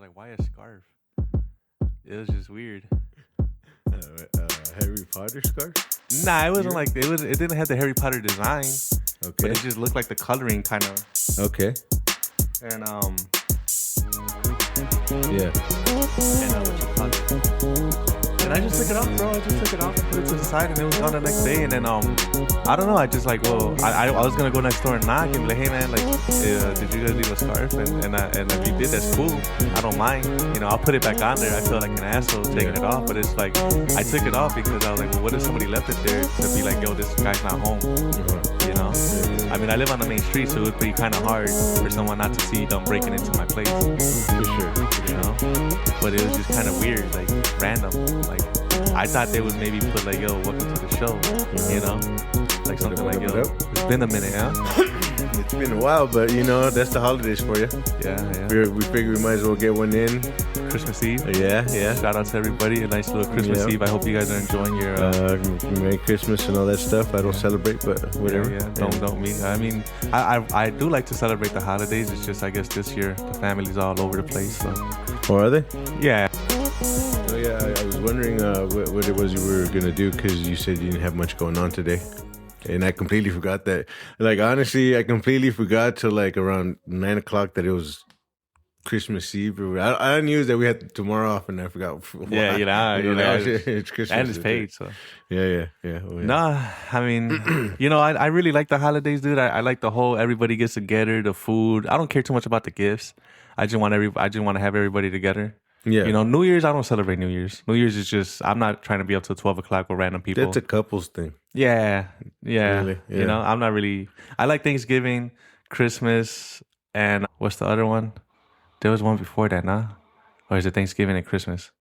was like, why a scarf? It was just weird. Harry Potter scarf? Nah, it wasn't like it was. It didn't have the Harry Potter design, but Okay. it just looked like the coloring kind of. Okay. And Yeah. what you call it? And I just took it off, bro. I just took it off and put it to the side, and it was gone the next day. And then I don't know. I just like, well, I was gonna go next door and knock and be like, hey man, like, did you guys leave a scarf? And if you did, that's cool. I don't mind. You know, I'll put it back on there. I feel like an asshole taking it off, but it's like I took it off because I was like, well, what if somebody left it there to be like, yo, this guy's not home? You know? I mean, I live on the main street, so it would be kind of hard for someone not to see them breaking into my place. For sure. You know? But it was just kind of weird, like random. Like I thought they would maybe put like, yo, welcome to the show. You know? Like something like, yo, it's been a minute, huh? It's been a while, but you know, that's the holidays for you. Yeah. We figure we might as well get one in. Christmas Eve. Yeah. Shout out to everybody. A nice little Christmas Eve. I hope you guys are enjoying your Merry Christmas and all that stuff. I don't celebrate, but whatever. Yeah. Don't me. I mean, I do like to celebrate the holidays. It's just I guess this year the family's all over the place. So. Oh, are they? Yeah. Oh yeah. I was wondering what it was you were gonna do because you said you didn't have much going on today. And I completely forgot that. Like, honestly, I completely forgot till like around 9 o'clock that it was Christmas Eve. I knew that we had tomorrow off, and I forgot. Yeah, you know, it's Christmas. And it's paid, so. Yeah. Oh, yeah. Nah, I mean, you know, I really like the holidays, dude. I like the whole everybody gets together, the food. I don't care too much about the gifts. I just want to have everybody together. Yeah. You know, New Year's, I don't celebrate New Year's. New Year's is just, I'm not trying to be up till 12 o'clock with random people. That's a couples thing. Yeah. Really? Yeah. You know, I'm not really, I like Thanksgiving, Christmas, and what's the other one? There was one before that, nah? Or is it Thanksgiving and Christmas?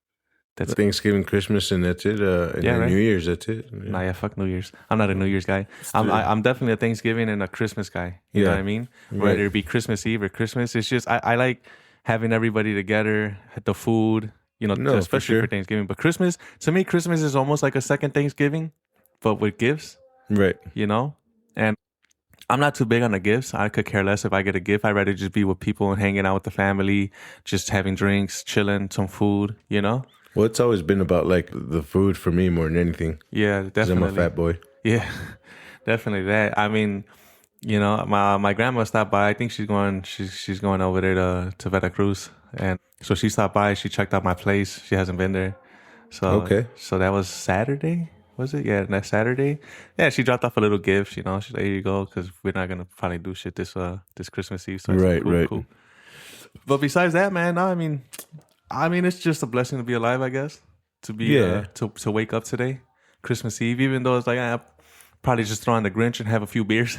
That's Thanksgiving, Christmas, and that's it. And right? New Year's, that's it. Yeah. Nah, fuck New Year's. I'm not a New Year's guy. I'm definitely a Thanksgiving and a Christmas guy. You know what I mean? Right. Whether it be Christmas Eve or Christmas, it's just, I like having everybody together, the food, you know, especially for Thanksgiving. But Christmas, to me, Christmas is almost like a second Thanksgiving, but with gifts. Right. You know? And I'm not too big on the gifts. I could care less if I get a gift. I'd rather just be with people and hanging out with the family, just having drinks, chilling, some food, you know? Well, it's always been about like the food for me more than anything. Yeah, definitely. 'Cause I'm a fat boy. Yeah, definitely that. I mean, you know, my grandma stopped by. I think she's going over there to Veracruz, and so she stopped by. She checked out my place. She hasn't been there. So Okay. So that was Saturday. Was it? Yeah, next Saturday. Yeah, she dropped off a little gift. You know, she's like, "Here you go," because we're not gonna probably do shit this Christmas Eve. So Right. Cool. But besides that, man, no, I mean, it's just a blessing to be alive, I guess. To be to wake up today, Christmas Eve, even though it's like I probably just throw on the Grinch and have a few beers.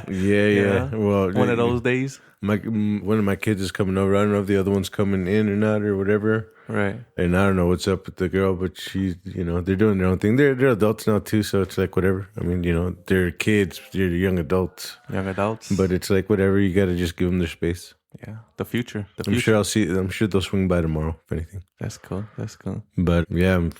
Yeah. Well, one of those days. One of my kids is coming over. I don't know if the other one's coming in or not or whatever. Right. And I don't know what's up with the girl, but she's, you know, they're doing their own thing. They're adults now too, so it's like whatever. I mean, you know, they're kids, they're young adults. But it's like whatever. You got to just give them their space. Yeah, the future. I'm sure they'll swing by tomorrow, if anything. That's cool. But yeah, I'm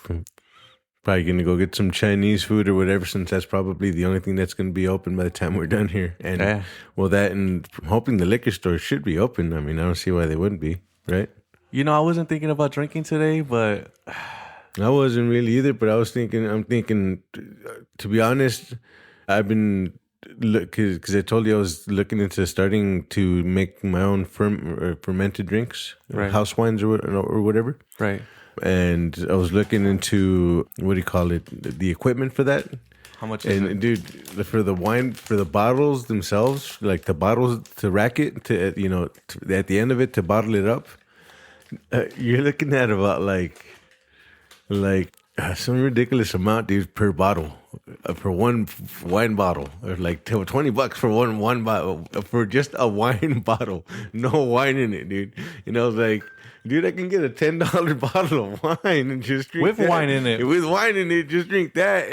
probably going to go get some Chinese food or whatever, since that's probably the only thing that's going to be open by the time we're done here. And well, that and I'm hoping the liquor store should be open. I mean, I don't see why they wouldn't be, right? You know, I wasn't thinking about drinking today, but I wasn't really either. But I'm thinking, to be honest, I've been. Because I told you I was looking into starting to make my own fermented drinks, right. House wines or whatever. Right. And I was looking into, what do you call it, the equipment for that. How much is it? Dude, for the wine, for the bottles themselves, like the bottles to rack it, to, you know, at the end of it, to bottle it up, you're looking at about like some ridiculous amount, dude, per bottle, for one wine bottle, or like $20 for one bottle, for just a wine bottle, no wine in it, dude. You know, like, dude, I can get a $10 bottle of wine and just drink with that. Wine in it. With wine in it, just drink that,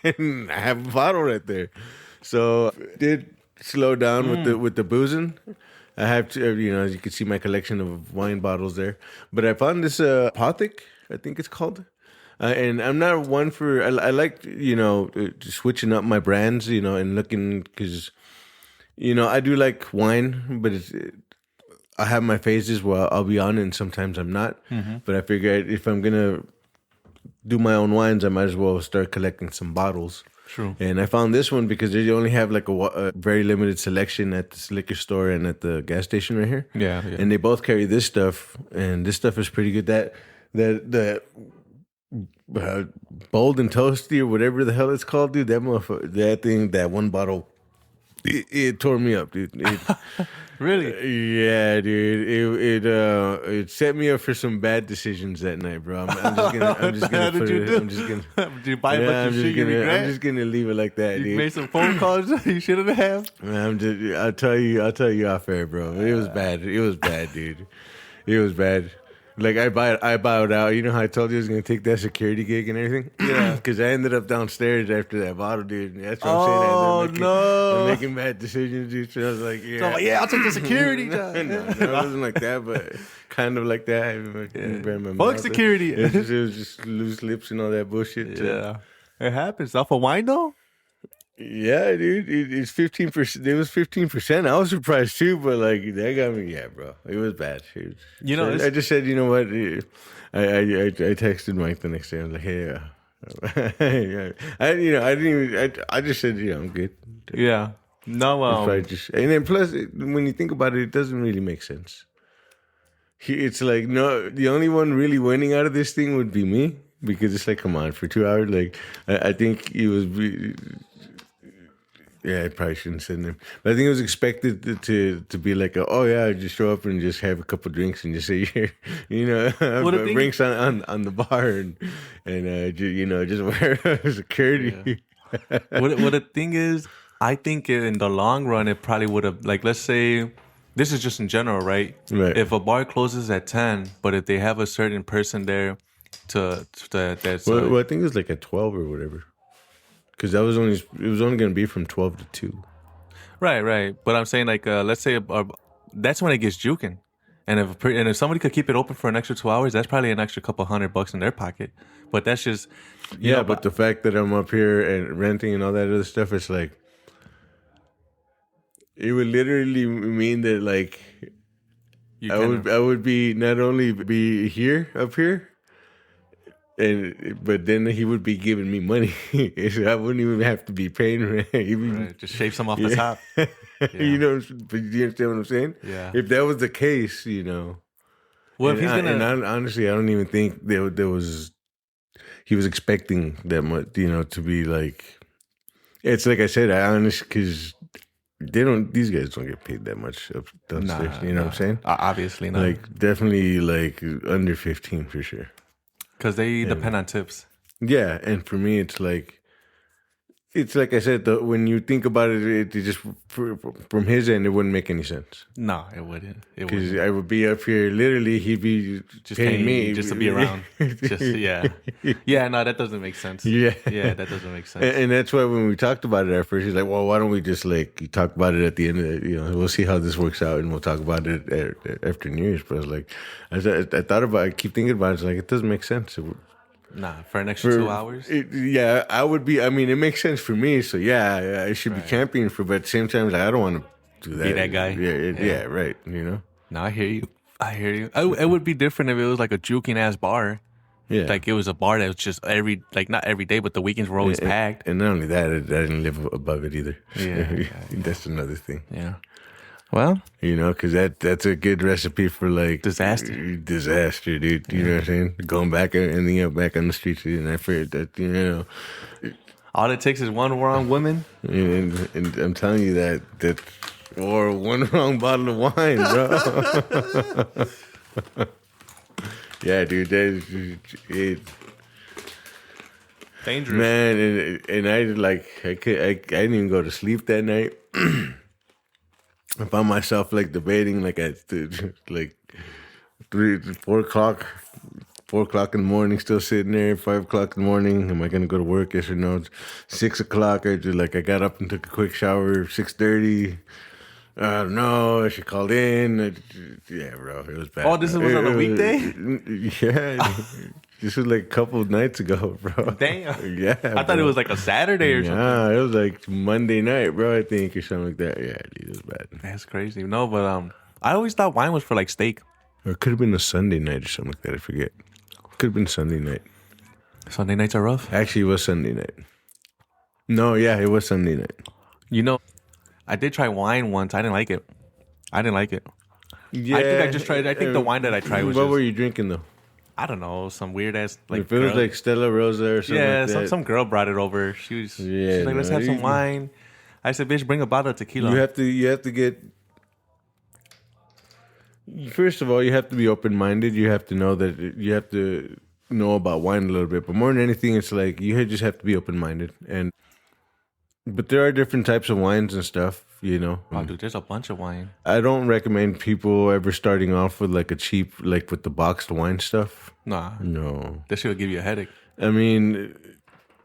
and I have a bottle right there. So did slow down with the boozing. I have to, you know, as you can see my collection of wine bottles there. But I found this Apothic, I think it's called. And I'm not one for, I like, you know, switching up my brands, you know, and looking, because, you know, I do like wine, but I have my phases where I'll be on it and sometimes I'm not. But I figure if I'm gonna do my own wines, I might as well start collecting some bottles. True. And I found this one because they only have like a very limited selection at this liquor store and at the gas station right here. Yeah. And they both carry this stuff, and this stuff is pretty good. That bold and toasty or whatever the hell it's called, dude. That motherfucker, that thing, that one bottle, it tore me up, dude. Really? Yeah, dude. It set me up for some bad decisions that night, bro. I'm just gonna Did you buy a bunch of shit you regret? I'm just gonna leave it like that, You dude. made some phone calls you shouldn't have. I'll tell you off air, bro. It was bad. It was bad, dude. It was bad. Like I bowed out. You know how I told you I was gonna take that security gig and everything? Yeah. Because I ended up downstairs after that bottle, dude. That's what I'm saying. No. I'm making bad decisions, dude. So I was like, yeah. So I'm like, yeah, I'll take the security job. No, it wasn't like that, but kind of like that. Fuck security. It was just loose lips and all that bullshit. Yeah. It happens. Off a wine though? Yeah, dude, it's 15%. It was 15%. I was surprised too, but like that got me. Yeah, bro, it was bad. I just said, you know what? I texted Mike the next day. I was like, hey, I just said, I'm good. Yeah. No. And then plus, when you think about it, it doesn't really make sense. It's like the only one really winning out of this thing would be me, because it's like, come on, for 2 hours, like I think he was. Yeah, I probably shouldn't send him. But I think it was expected to be like, just show up and just have a couple drinks and just say, drinks on the bar and just wear security. Yeah. What the thing is, I think in the long run, it probably would have, like, let's say, this is just in general, right? Right. If a bar closes at 10, but if they have a certain person there that's... Well, I think it was like at 12 or whatever. Because it was only going to be from 12 to 2. Right. But I'm saying, like, let's say that's when it gets juking. And if somebody could keep it open for an extra 2 hours, that's probably an extra couple $100 in their pocket. But that's just... but the fact that I'm up here and renting and all that other stuff, it's like... It would literally mean that, like... I would be not only be up here... But then he would be giving me money, so I wouldn't even have to be paying rent. Right, just shave some off the top. Yeah. You understand what I'm saying? Yeah. If that was the case, Well, if he's gonna, and honestly, I don't even think there was. He was expecting that much, to be like. It's like I said, I honestly, because these guys don't get paid that much up downstairs. What I'm saying? Obviously not. Like definitely like under 15 for sure. Because they depend on tips. Yeah, and for me, it's like I said, when you think about it, it just from his end, it wouldn't make any sense. No, it wouldn't. Because I would be up here, literally, he'd be just paying me just to be around. Yeah, no, that doesn't make sense. Yeah, that doesn't make sense. And that's why when we talked about it at first, he's like, "Well, why don't we just talk about it at the end of it? We'll see how this works out, and we'll talk about it after New Year's." But I was like, I keep thinking about it. It's like it doesn't make sense. Nah, for an extra 2 hours? I would be. I mean, it makes sense for me. So, I should be championing for, but at the same time, like, I don't want to do that. Be that guy? Yeah, right. No, I hear you. It would be different if it was like a juking ass bar. Yeah. Like it was a bar that was just not every day, but the weekends were always packed. And not only that, I didn't live above it either. Yeah. That's another thing. Yeah. Well, because that's a good recipe for like disaster, dude. You know what I'm saying? Going back and ending up back on the streets, and I feared that all it takes is one wrong woman, and I'm telling you that or one wrong bottle of wine, bro. Yeah, dude, it's dangerous, man. And I didn't even go to sleep that night. I found myself debating at 4 o'clock in the morning, still sitting there. 5 o'clock in the morning, am I gonna go to work? Yes or no? It's 6 o'clock. I got up and took a quick shower. 6:30. I don't know. She called in. Yeah, bro, it was bad. Oh, this was on a weekday? Yeah. This was a couple of nights ago, bro. Damn. Yeah. I thought it was a Saturday or something. Nah, it was Monday night, bro, I think, or something like that. Yeah, dude, it was bad. That's crazy. No, but I always thought wine was for like steak. Or it could have been a Sunday night or something like that. I forget. Could have been Sunday night. Sunday nights are rough. Actually, it was Sunday night. No, yeah, it was Sunday night. You know, I did try wine once. I didn't like it. Yeah, I think I just tried. I think the wine that I tried was. What just, were you drinking though? I don't know, some weird ass like. If it was like Stella Rosa or something. Yeah, like that. some girl brought it over. She's like, let's have some wine. I said, bitch, bring a bottle of tequila. You have to get. First of all, you have to be open minded. You have to know that you have to know about wine a little bit. But more than anything, it's like you just have to be open minded. But there are different types of wines and stuff. You know. Oh, dude, there's a bunch of wine. I don't recommend people ever starting off with like a cheap, like with the boxed wine stuff. Nah. No. That shit will give you a headache. I mean,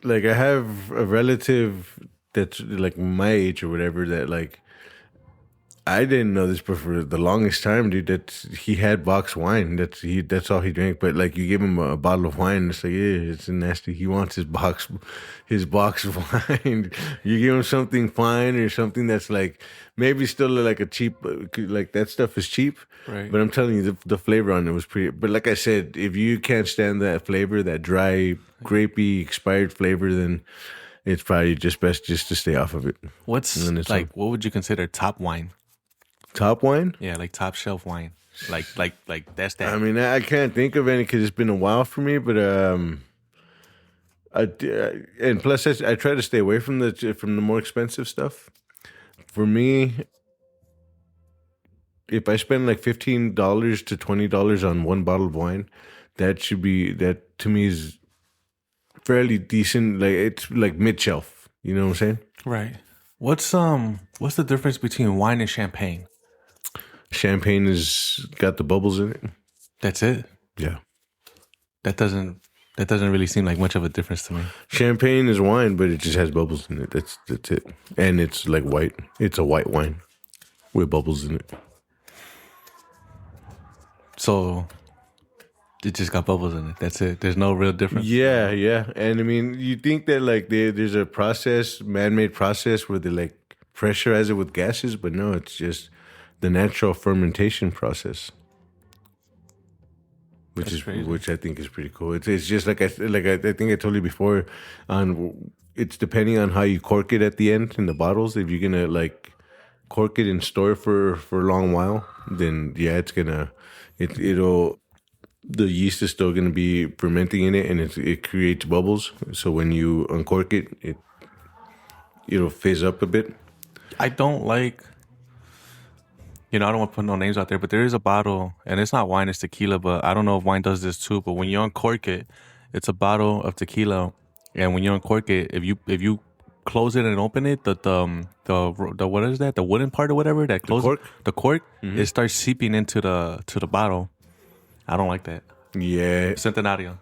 like I have a relative that's like my age or whatever that like, I didn't know this, but for the longest time, dude, that he had boxed wine. That's all he drank. But like, you give him a bottle of wine, it's like, yeah, it's nasty. He wants his box wine. You give him something fine or something that's like maybe still like a cheap, like that stuff is cheap. Right. But I'm telling you, the flavor on it was pretty. But like I said, if you can't stand that flavor, that dry, grapey, expired flavor, then it's probably just best just to stay off of it. What's like? What would you consider top wine? Top wine? Yeah, like top shelf wine. Like that's that. I mean, I can't think of any because it's been a while for me. But and plus I try to stay away from the more expensive stuff. For me, if I spend like $15 to $20 on one bottle of wine, that to me is fairly decent. Like it's like mid shelf. You know what I'm saying? Right. What's the difference between wine and champagne? Champagne has got the bubbles in it. That's it. Yeah. That doesn't really seem like much of a difference to me. Champagne is wine, but it just has bubbles in it. That's it. And it's like white. It's a white wine with bubbles in it. So it just got bubbles in it. That's it. There's no real difference. Yeah. And I mean, you think that like there's a process, man-made process where they like pressurize it with gases, but no, it's just the natural fermentation process. Which I think is pretty cool. It's just like I think I told you before, it's depending on how you cork it at the end in the bottles. If you're gonna like cork it and store it for a long while, then yeah, it'll the yeast is still gonna be fermenting in it, and it creates bubbles. So when you uncork it, it'll fizz up a bit. I don't like. I don't want to put no names out there, but there is a bottle, and it's not wine, it's tequila, but I don't know if wine does this too, but when you uncork it, it's a bottle of tequila, and when you uncork it, if you close it and open it, the what is that? The wooden part or whatever that closes the cork, mm-hmm. It starts seeping into the bottle. I don't like that. Yeah. Centenario.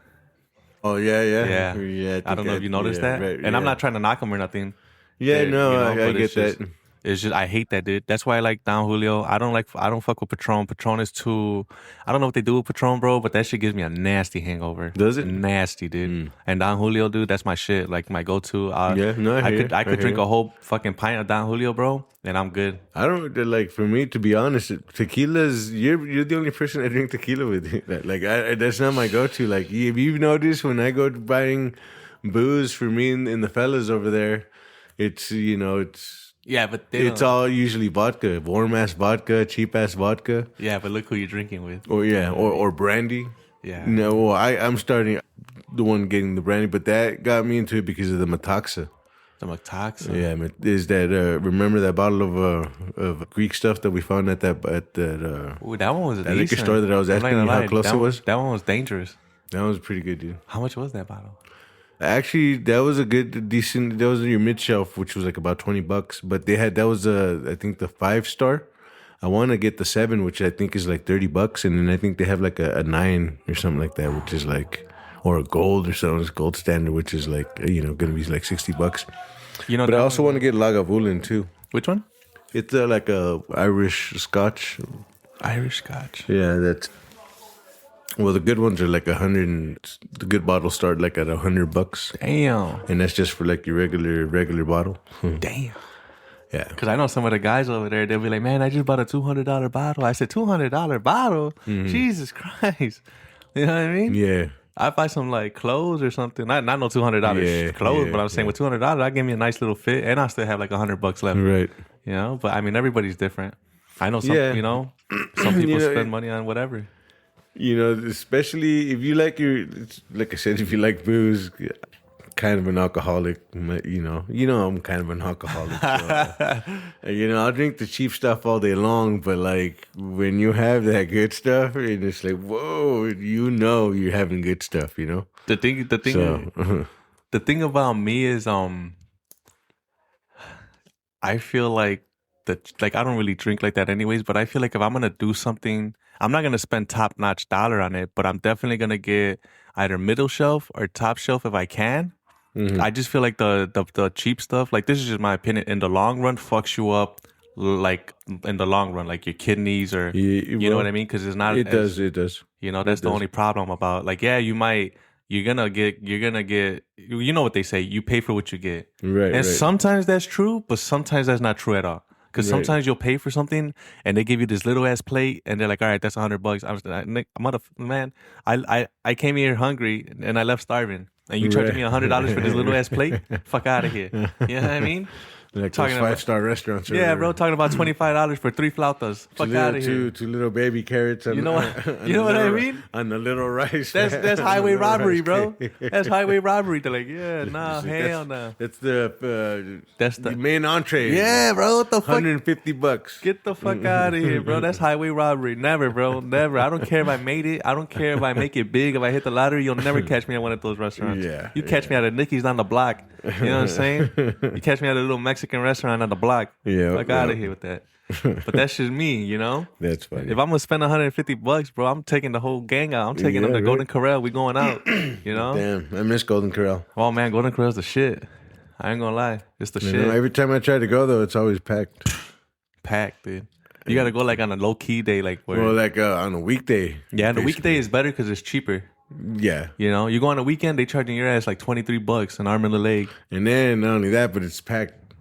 Oh, yeah. I don't know if you noticed that. Right, and I'm not trying to knock them or nothing. Yeah, I get that. It's just I hate that, dude. That's why I like Don Julio. I don't fuck with Patron. Patron is too. I don't know what they do with Patron, bro, but that shit gives me a nasty hangover. Does it? Nasty, dude. And Don Julio, dude, that's my shit. Like my go-to. I could drink a whole fucking pint of Don Julio, bro, and I'm good. I don't like. For me, to be honest, tequila's. You're the only person I drink tequila with. Like that's not my go-to. Like if you've noticed when I go buying booze for me and the fellas over there, it's. Yeah, but it's all usually vodka, warm ass vodka, cheap ass vodka. Yeah, but look who you're drinking with. Or brandy. Yeah. No, well, I'm starting the one getting the brandy, but that got me into it because of the Metaxa. The Metaxa. Yeah, is that remember that bottle of Greek stuff that we found at that Ooh, that one was that liquor store that I was asking you how close it was? That one was dangerous. That was pretty good, dude. How much was that bottle? Actually, that was a good, decent. That was your mid shelf, which was like about $20. But that was I think the 5-star. I want to get the 7, which I think is like $30, and then I think they have like a 9 or something like that, which is like, or a gold or something. It's gold standard, which is like going to be like $60. But I also want to get Lagavulin too. Which one? It's like a Irish Scotch. Irish Scotch. Yeah, that's. Well, the good ones are like 100. The good bottles start like at $100. Damn. And that's just for like your regular bottle. Damn. Yeah. Because I know some of the guys over there, they'll be like, man, I just bought a $200 bottle. I said, $200 bottle? Jesus Christ. You know what I mean? Yeah. I buy some like clothes or something. Not no $200 clothes, but I'm saying with $200, I give me a nice little fit, and I still have like $100 left. Right. You know, but I mean, everybody's different. I know some, you know, some people spend money on whatever. You know, especially if you like like I said, if you like booze, kind of an alcoholic. You know, I'm kind of an alcoholic. So, you know, I'll drink the cheap stuff all day long, but like when you have that good stuff, and it's like, whoa, you know, you're having good stuff. You know, the thing about me is, I feel like I don't really drink like that anyways, but I feel like if I'm gonna do something, I'm not gonna spend top notch dollar on it, but I'm definitely gonna get either middle shelf or top shelf if I can. I just feel like the cheap stuff, like this is just my opinion, in the long run fucks you up, like in the long run, like your kidneys or you know what I mean? Because it's not. It does. You know, that's the only problem about like, yeah, you're gonna get, you know what they say, you pay for what you get, right? And sometimes that's true, but sometimes that's not true at all. Because sometimes you'll pay for something and they give you this little ass plate and they're like, all right, that's $100. Man, I came here hungry and I left starving. And you charging me $100 for this little ass plate? Fuck out of here. You know what I mean? Like talking those 5-star restaurants. Yeah, bro. Talking about $25 for 3 flautas. Fuck out of here. Two little baby carrots. You know what? You know what I mean? On the little rice. That's highway robbery, bro. That's highway robbery. They're like, yeah, nah, hell no. That's the main entree. Yeah, bro. What the fuck? $150. Get the fuck out of here, bro. That's highway robbery. Never, bro. Never. I don't care if I made it. I don't care if I make it big. If I hit the lottery, you'll never catch me at one of those restaurants. Yeah. You catch me at a Nicky's down the block. You know what I'm saying? You catch me at a little Mexican restaurant on the block. Yeah. Fuck out of here with that. But that's just me, you know? That's funny. If I'm gonna spend $150, bro, I'm taking the whole gang out. I'm taking them to Golden Corral. We going out. You know? Damn, I miss Golden Corral. Oh man, Golden Corral's the shit. I ain't gonna lie. It's the shit. Know, every time I try to go though, it's always packed. Packed, dude. You gotta go like on a low key day, like where. Well, like on a weekday. Yeah, the weekday is better because it's cheaper. Yeah. You know, you go on a weekend, they charging your ass like $23 an arm and a leg. And then not only that, but it's packed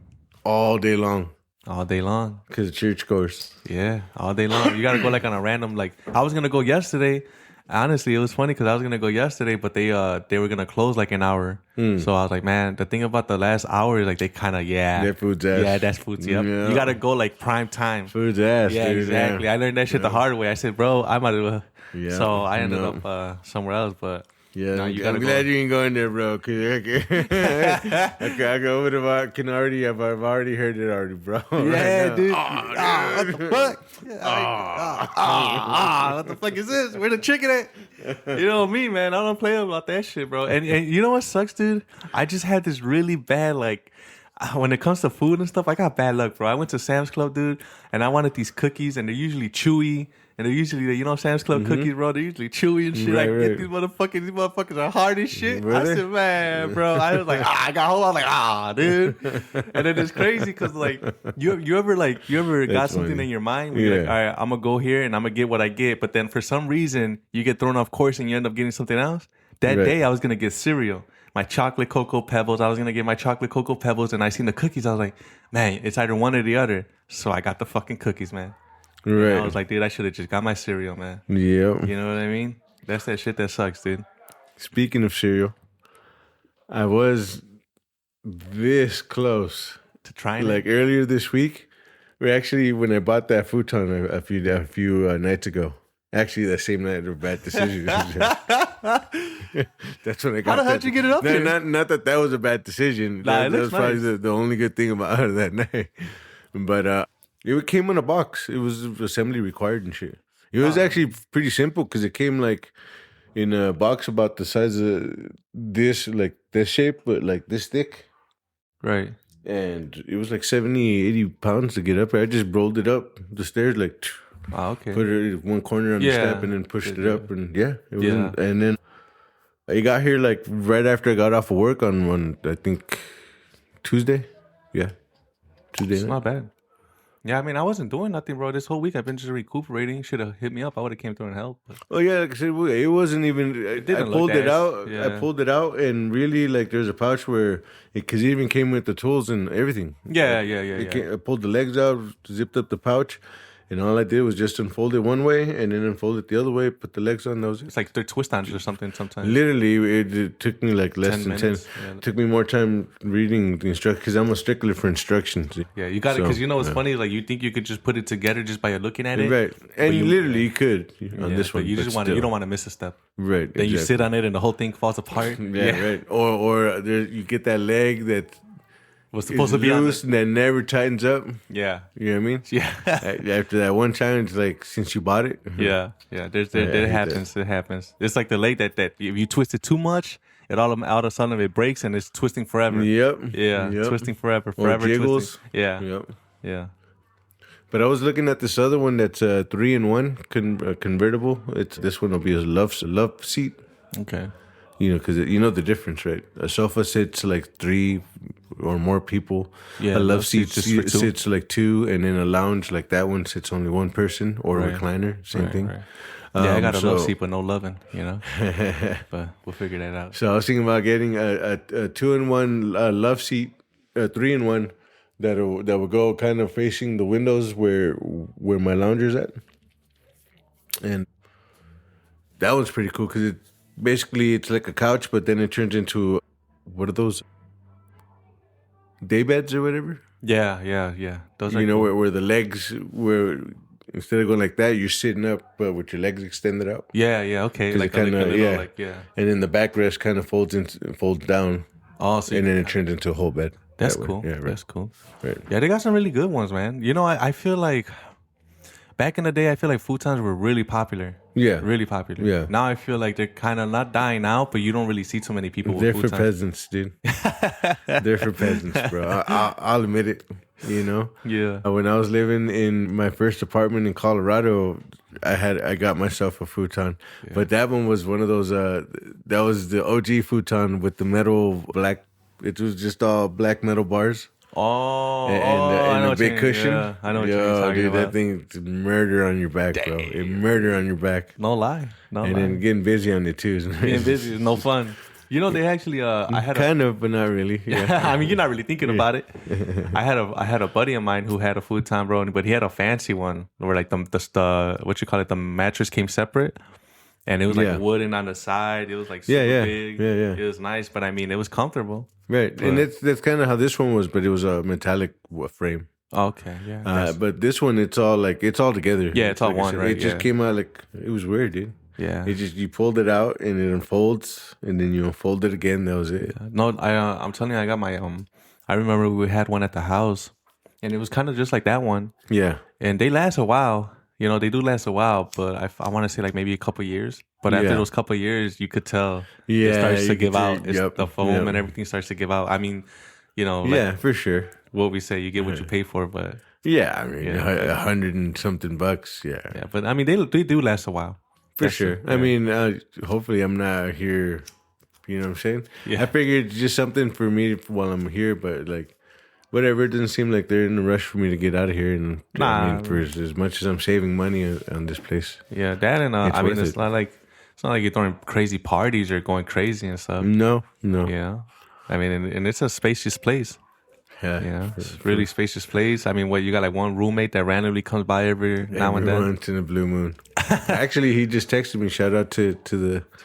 all day long. All day long. Because of church course. Yeah, all day long. You got to go like on a random, like, I was going to go yesterday. Honestly, it was funny because I was going to go yesterday, but they were going to close like an hour. So I was like, man, the thing about the last hour is like they kind of, Their food's ass. Yeah, that's food's, yep. Yeah. You got to go like prime time. Food's ass, yeah, dude. Exactly. I learned that shit the hard way. I said, bro, I might as well. Yeah, so I ended up somewhere else, but... Yeah, no, I'm glad you ain't going there, bro. Cause I go over to I've already heard it already, bro. Yeah, right dude. What the fuck? What the fuck is this? Where the chicken at? You know me, man. I don't play about that shit, bro. And you know what sucks, dude? I just had this really bad, like, when it comes to food and stuff, I got bad luck, bro. I went to Sam's Club, dude, and I wanted these cookies, and they're usually chewy. And they're usually, you know, Sam's Club cookies, bro. They're usually chewy and shit. Right, Get these motherfuckers are hard as shit. Really? I said, man, bro. I was like, I got hold. I was like, dude. And then it's crazy because, like, you ever got something in your mind where you're like, all right, I'm gonna go here and I'm gonna get what I get, but then for some reason you get thrown off course and you end up getting something else. That day I was gonna get cereal. My chocolate cocoa pebbles. I was gonna get my chocolate cocoa pebbles, and I seen the cookies. I was like, man, it's either one or the other. So I got the fucking cookies, man. Right. I was like, dude, I should have just got my cereal, man. Yeah. You know what I mean? That's that shit that sucks, dude. Speaking of cereal, I was this close to trying like earlier this week. When I bought that futon a few nights ago. Actually, that same night of bad decisions. That's when I got. How the hell did you get it up here? Not that was a bad decision. Nah, that was probably the only good thing about that night. But it came in a box. It was assembly required and shit. It was actually pretty simple because it came like in a box about the size of this, like this shape, but like this thick. Right. And it was like 70, 80 pounds to get up. I just rolled it up the stairs, like, okay. Put it in one corner on the step and then pushed it up. And and then I got here like right after I got off of work on I think, Tuesday. Yeah. Tuesday It's night. not bad. Yeah, I mean, I wasn't doing nothing, bro. This whole week I've been just recuperating. Should have hit me up. I would have came through and helped. But Oh yeah, like I said, it wasn't even. I didn't look pulled it that- out. yeah. I pulled it out, and really, like, there's a pouch where because it even came with the tools and everything. Yeah, Like, yeah. I pulled the legs out, zipped up the pouch, and all I did was just unfold it one way and then unfold it the other way. Put the legs on. That was it. It's like they're twist-ons or something sometimes. Literally, it took me like less 10 than minutes, 10. yeah. It took me more time reading the instructions because I'm a stickler for instructions. Yeah, you got it because So, you know what's yeah. funny. Like you think you could just put it together just by looking at it, Right, and you- literally you could on Yeah, this but one. you just want still. you don't want to miss a step. Right. Then you exactly. sit on it and the whole thing falls apart. Yeah, right. Or there, you get that leg that Was is supposed to be on loose and that never tightens up. Yeah, You know what I mean? yeah, After that one challenge, like since you bought it. yeah. There's I it hate happens. It happens. It's like the leg that if you twist it too much, it all of a sudden it breaks and it's twisting forever. Yep. Yeah, Yep. twisting forever, Or forever jiggles. twisting. Yeah, Yep. yeah. But I was looking at this other one that's 3-in-1 convertible. This one will be a love seat. Okay. You know, because you know the difference, right? A sofa sits like 3 or more people. Yeah, a love love seat seat's just for 2. sits like 2, and then a lounge like that one sits only 1 person, or a Right. recliner, same Right, thing. right. Yeah, I got a love so- seat, but no loving, you know. But we'll figure that out. So I was thinking about getting a 2-in-1 love seat, a 3-in-1 that will go kind of facing the windows where my lounger's at, and that one's pretty cool because it's like a couch, but then it turns into what are those day beds or whatever? Yeah. Those are You know cool. where the legs instead of going like that, you're sitting up with your legs extended out. Yeah. Okay, 'Cause like it a kinda- little, yeah. like yeah. And then the backrest kind of folds down, Oh, so and then it turns into a whole bed. that's that way. cool. Yeah, right. That's cool. Right. Yeah, they got some really good ones, man. You know, I feel like back in the day, I feel like futons were really popular. Yeah. Really popular. Yeah. Now I feel like they're kind of not dying out, but you don't really see too many people They're with for futons. peasants, dude. They're for peasants, bro. I'll admit it. You know. Yeah. When I was living in my first apartment in Colorado, I got myself a futon, but that one was one of those. That was the OG futon with the metal black. It was just all black metal bars Oh, and, I know a what big you mean. cushion. Yeah, I know what you're Yo, talking dude, about. that thing's murder on your back, bro. It murder on your back, No lie. No and lie. then getting busy on it too. Being busy is no fun. You know, they actually, I had a kind of, but not really. Yeah. I mean, you're not really thinking about it. I had a buddy of mine who had a futon, bro, but he had a fancy one where like the what you call it, the mattress came separate, and it was like Yeah. wooden on the side. It was like super Yeah. big. Yeah. It was nice, but I mean, it was comfortable. Right, and that's kind of how this one was, but it was a metallic frame. Okay, yeah, But this one, it's all together. Yeah, it's all Like I one, said, right, It just yeah. came out like it was weird, dude. yeah. It just you pulled it out and it unfolds, and then you unfold it again. That was it. No, I'm telling you, I got my I remember we had one at the house, and it was kind of just like that one, Yeah, and they last a while. You know, they do last a while, but I want to say like maybe a couple years. But after Yeah. those couple years, you could tell it Yeah, starts to you give could out. see- It's yep, the foam yep. and everything starts to give out. I mean, you know, like yeah, for sure. what we say, you get what you pay for. But Yeah, I mean, Yeah. $100 and something bucks. Yeah, yeah, but I mean, they do last a while. for That's sure. it, I mean, hopefully, I'm not here. You know what I'm saying? Yeah. I figured it's just something for me while I'm here, but like. Whatever, it doesn't seem like they're in a rush for me to get out of here. And I Nah. mean, for as much as I'm saving money on this place, Yeah, that and It's I mean, worth it's it. not like you're throwing crazy parties or going crazy and stuff. no, Yeah, I mean, and it's a spacious place. Yeah, it's really spacious place. I mean, what you got like one roommate that randomly comes by every now and Every then. once in a blue moon. Actually, he just texted me. Shout out to the To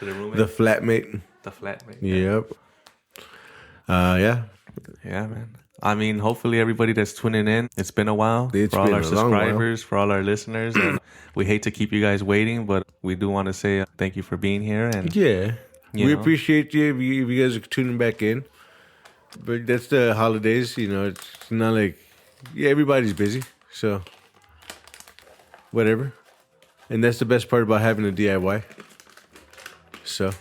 the roommate, the flatmate. the flatmate. Yep. Yeah. Yeah, man. I mean, hopefully everybody that's tuning in, it's been a while. It's for all been our a long while. subscribers, for all our listeners. And we hate to keep you guys waiting, but we do want to say thank you for being here. And Yeah. You We know? appreciate you if you guys are tuning back in. But that's the holidays, you know. It's not like everybody's busy, so whatever. And that's the best part about having a DIY. So.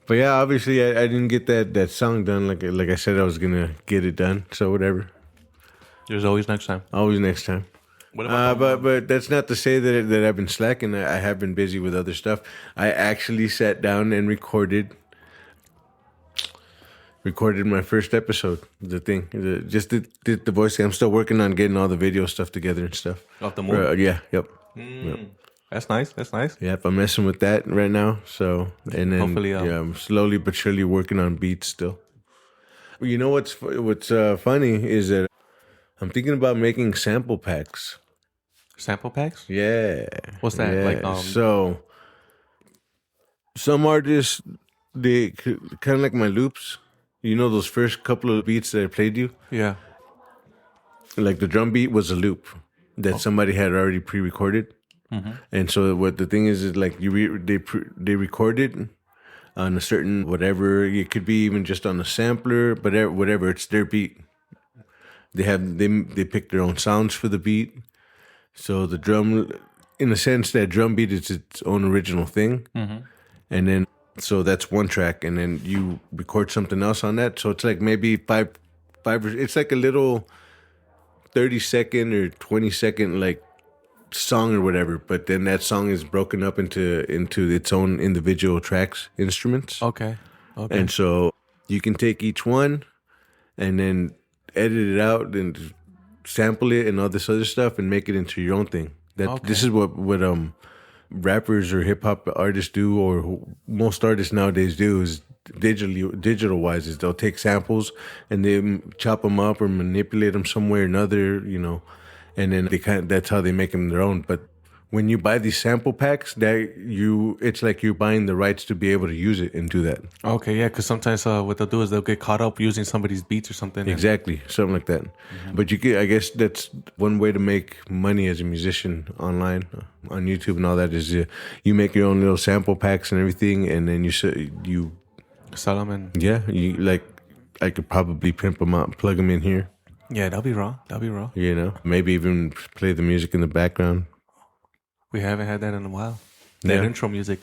But yeah, obviously I didn't get that song done like I said I was gonna get it done. So whatever. there's always next time. Always next time. What about But that's not to say that I've been slacking. I have been busy with other stuff. I actually sat down and recorded recorded my first episode. Just did the voice. I'm still working on getting all the video stuff together and stuff. Of the movie? Yeah, yep. That's nice. That's nice. Yep, I'm messing with that right now. So, and then Hopefully, I'm slowly but surely working on beats still. You know what's funny is that I'm thinking about making sample packs. Sample packs? Yeah. What's that? Yeah. Like, So some artists, they kind of like my loops. You know those first couple of beats that I played you? Yeah. Like the drum beat was a loop that somebody had already pre-recorded. And so what the thing is like they recorded on a certain whatever. It could be even just on a sampler, but whatever. It's their beat. They pick their own sounds for the beat. So the drum, in a sense, that drum beat is its own original thing. And then so that's one track, and then you record something else on that. So it's like maybe five. It's like a little 30-second or 20-second like song or whatever, but then that song is broken up into its own individual tracks, instruments. Okay. And so you can take each one and then edit it out and sample it and all this other stuff and make it into your own thing. This is what rappers or hip hop artists do, or most artists nowadays do, is digital wise, is they'll take samples and they chop them up or manipulate them some way or another, and then that's how they make them their own. But when you buy these sample packs, it's like you're buying the rights to be able to use it and do that. Okay, yeah, because sometimes what they'll do is they'll get caught up using somebody's beats or something. Exactly, something like that. But I guess that's one way to make money as a musician online, on YouTube and all that, is you make your own little sample packs and everything, and then you sell them and... Yeah, I could probably pimp them out, plug them in here. Yeah, that'll be raw. Maybe even play the music in the background. We haven't had that in a while. That intro music.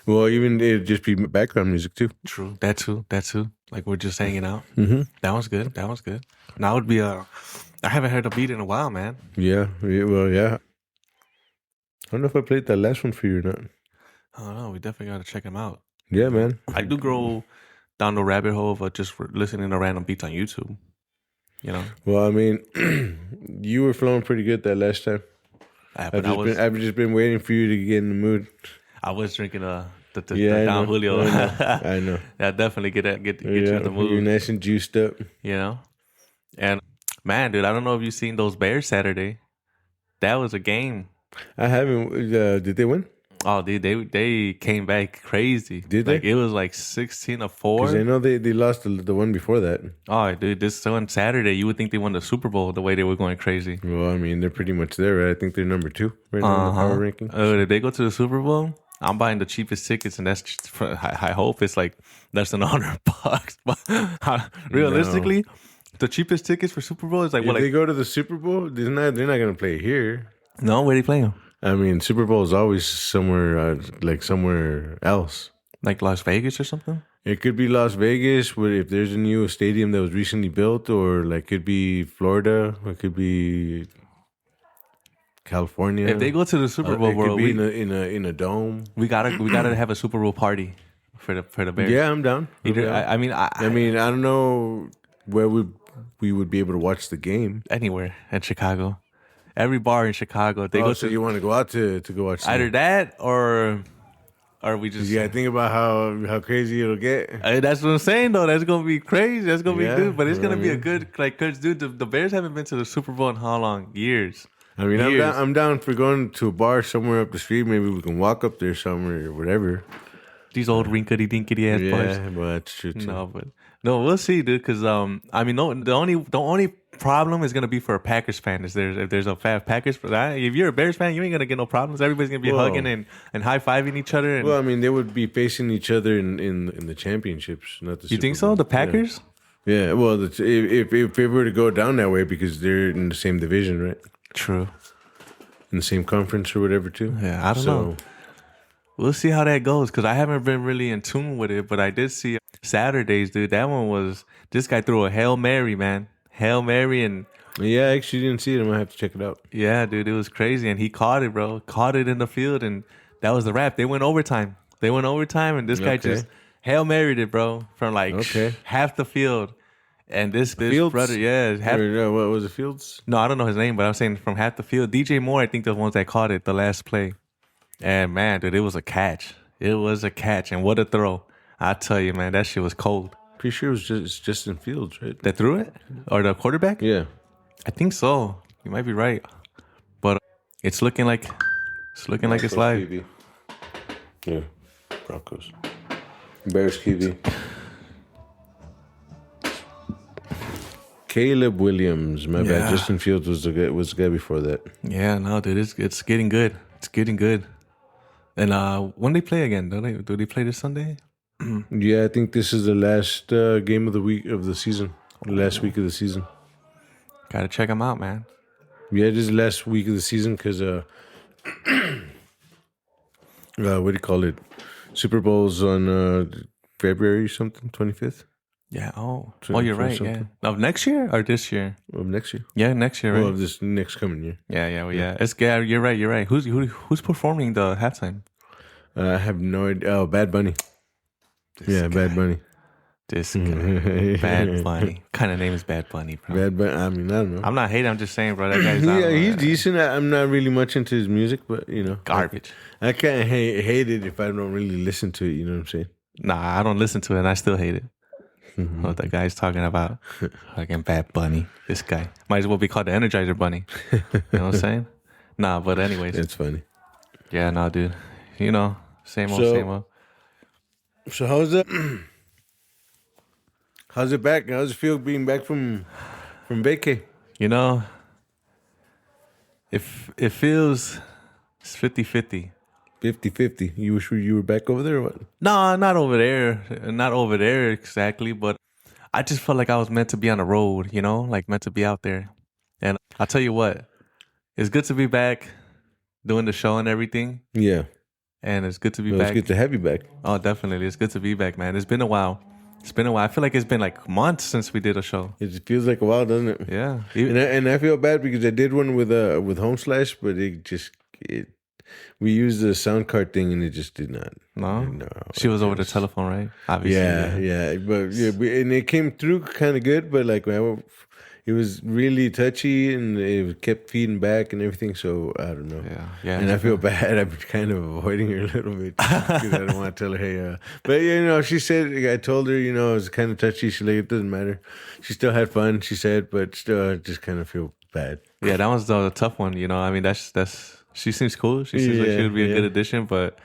Well, even it'd just be background music too. True. That too. Like we're just hanging out. That was good. Now would be I haven't heard a beat in a while, man. Yeah. Well, yeah. I don't know if I played that last one for you or not. I don't know. We definitely got to check them out. Yeah, man. I do go down the rabbit hole of just listening to random beats on YouTube. Well, I mean, you were flowing pretty good that last time. I've just been waiting for you to get in the mood. I was drinking the Don Julio. I know. Yeah, definitely get you in the mood. You're nice and juiced up. And man, dude, I don't know if you seen those Bears Saturday. That was a game. I haven't. Did they win? Oh, dude, they came back crazy. Did they? Like, it was like 16-4. Because I know they lost the one before that. Oh, dude, this on Saturday, you would think they won the Super Bowl the way they were going crazy. Well, I mean, they're pretty much there, right? I think they're number 2 right now in the power ranking. Oh, did they go to the Super Bowl? I'm buying the cheapest tickets, and that's I hope it's like less than $100. But realistically, the cheapest tickets for Super Bowl is like if they go to the Super Bowl, they're not going to play here. No, where are they playing? I mean, Super Bowl is always somewhere else. Like Las Vegas or something? It could be Las Vegas, where if there's a new stadium that was recently built, or like could be Florida, it could be California. If they go to the Super Bowl, it could be in a dome. We gotta have a Super Bowl party for the Bears. Yeah, I'm down. I mean, I don't know where we would be able to watch the game. Anywhere in Chicago. Every bar in Chicago. So you want to go out to go watch either that or we just... Yeah, think about how crazy it'll get. That's what I'm saying, though. That's going to be crazy. That's going to be good. But it's going to be a good... Like, cause, dude, the Bears haven't been to the Super Bowl in how long? Years. I mean, I'm down for going to a bar somewhere up the street. Maybe we can walk up there somewhere or whatever. These old rinkety-dinkety ass bars. Yeah, well, that's true, too. No, we'll see, dude. Because, I mean, the only problem is going to be for a Packers fan. If there's a Packers fan, if you're a Bears fan, you ain't going to get no problems. Everybody's going to be hugging and high-fiving each other. Well, I mean, they would be facing each other in the championships, not the Super You think Bowl. so? The Packers? Yeah, well, if it were to go down that way, because they're in the same division, right? True. In the same conference or whatever, too. Yeah, I don't know. We'll see how that goes, because I haven't been really in tune with it, but I did see Saturdays, dude. That one was... This guy threw a Hail Mary, man. Hail Mary, and... Yeah, I actually didn't see it. I might have to check it out. Yeah, dude, it was crazy, and he caught it, bro. Caught it in the field, and that was the wrap. They went overtime, and this guy just Hail Married it, bro, from like half the field. And this Fields? brother, What was it, Fields? no, I don't know his name, but I'm saying from half the field. DJ Moore, I think the ones that caught it, the last play. And man, dude, it was a catch. It was a catch, and what a throw! I tell you, man, that shit was cold. Pretty sure it was Justin Fields, right? That threw it, or the quarterback? Yeah, I think so. You might be right, but it's looking like it's live. QB. Yeah, Broncos. Bears QB. Caleb Williams. My bad. Justin Fields was the guy before that. Yeah, no, dude, it's getting good. It's getting good. And when they play again? Do they play this Sunday? Yeah, I think this is the last game of the week of the season. The last week of the season. Gotta check them out, man. Yeah, this is the last week of the season because what do you call it? Super Bowl's on February something, 25th. Yeah. Oh, you're right. Yeah. Of next year or this year? Of next year. Yeah, next year. Right? Well, of this next coming year. Yeah. You're right. You're right. Who's performing the halftime? I have no idea. Oh, Bad Bunny. Bad Bunny. This guy. Bad Bunny. Kind of name is Bad Bunny, bro. Bad Bunny. I mean, I don't know. I'm not hating. I'm just saying, bro. That guy's he's decent. I'm not really much into his music, but you know, garbage. I can't hate it if I don't really listen to it. You know what I'm saying? Nah, I don't listen to it, and I still hate it. What that guy's talking about, fucking Bad Bunny. This guy might as well be called the Energizer Bunny. You know what I'm saying? Nah, but anyways, it's funny. Yeah, no, dude. You know, same old. So how's it? How's it back? How's it feel being back from vacay? You know, it feels it's 50-50. 50-50. You wish you were back over there or what? No, not over there. Not over there exactly, but I just felt like I was meant to be on the road, you know, like meant to be out there. And I'll tell you what, it's good to be back doing the show and everything. Yeah. And it's good to be back. It's good to have you back. Oh, definitely. It's good to be back, man. It's been a while. I feel like it's been like months since we did a show. It feels like a while, doesn't it? Yeah. And I feel bad because I did one with Home Slash, but we used the sound card thing and it just did not. No. She was over the telephone, right? Obviously. Yeah. But and it came through kind of good, but like it was really touchy and it kept feeding back and everything. So I don't know. Yeah. And I feel bad. I'm kind of avoiding her a little bit because I don't want to tell her, hey. But you know, she said I told her, you know, it was kind of touchy. She's like, it doesn't matter. She still had fun. She said, but still, I just kind of feel bad. Yeah, that was the tough one. You know, I mean, that's. She seems cool. She seems like she would be a good addition, but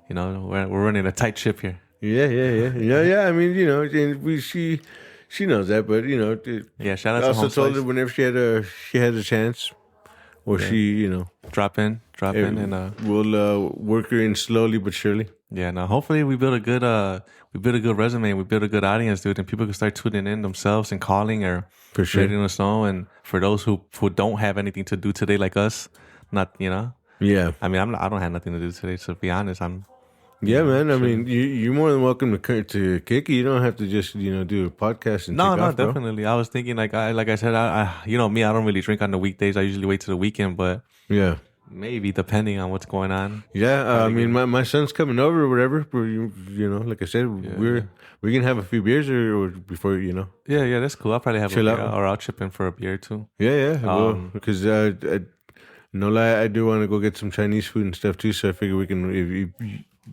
you know, we're running a tight ship here. Yeah. I mean, you know, and she knows that, but you know, shout out I to also Home told Slice. her whenever she had a chance, or she, you know, drop in, and we'll work her in slowly but surely. Yeah, no. Hopefully, we build a good resume. We build a good audience, dude, and people can start tuning in themselves and calling or for sure letting us know. And for those who don't have anything to do today, like us. Not, you know. Yeah. I mean, I don't have nothing to do today. So to be honest, Yeah, man. I mean, you're more than welcome to kick it. You don't have to just, you know, do a podcast and no, take off, definitely. Bro. I was thinking, like I said, I you know me, I don't really drink on the weekdays. I usually wait till the weekend, but yeah, maybe depending on what's going on. Yeah, I mean, my son's coming over or whatever. You know, like I said, we're gonna have a few beers or before, you know. Yeah, that's cool. I'll probably have chill a beer, out, or I'll chip in for a beer too. Yeah. Because no lie, I do want to go get some Chinese food and stuff too. So I figure we can. If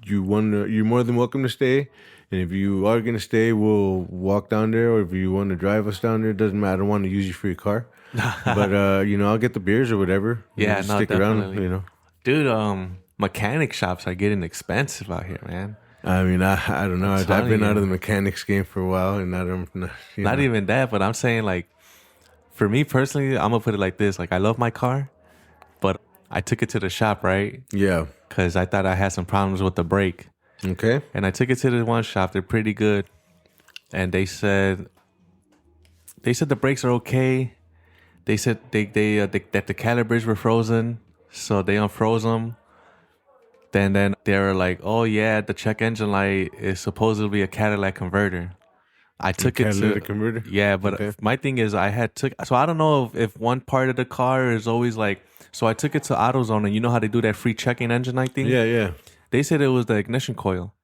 you want, you're more than welcome to stay. And if you are gonna stay, we'll walk down there. Or if you want to drive us down there, it doesn't matter. I don't want to use you for your car. But you know, I'll get the beers or whatever. Yeah, no, stick around. You know, dude. Mechanic shops are getting expensive out here, man. I mean, I don't know. I've been out of the mechanics game for a while, and not even that. But I'm saying, like, for me personally, I'm gonna put it like this: like, I love my car. But I took it to the shop, right? Yeah. Because I thought I had some problems with the brake. Okay. And I took it to the one shop. They're pretty good. And they said the brakes are okay. They said that the calipers were frozen. So they unfroze them. Then they were like, oh, yeah, the check engine light is supposedly a catalytic converter. I took it to converter? Yeah, but my thing is so I don't know if one part of the car is always like. So I took it to AutoZone, and you know how they do that free checking engine light thing? Yeah. They said it was the ignition coil.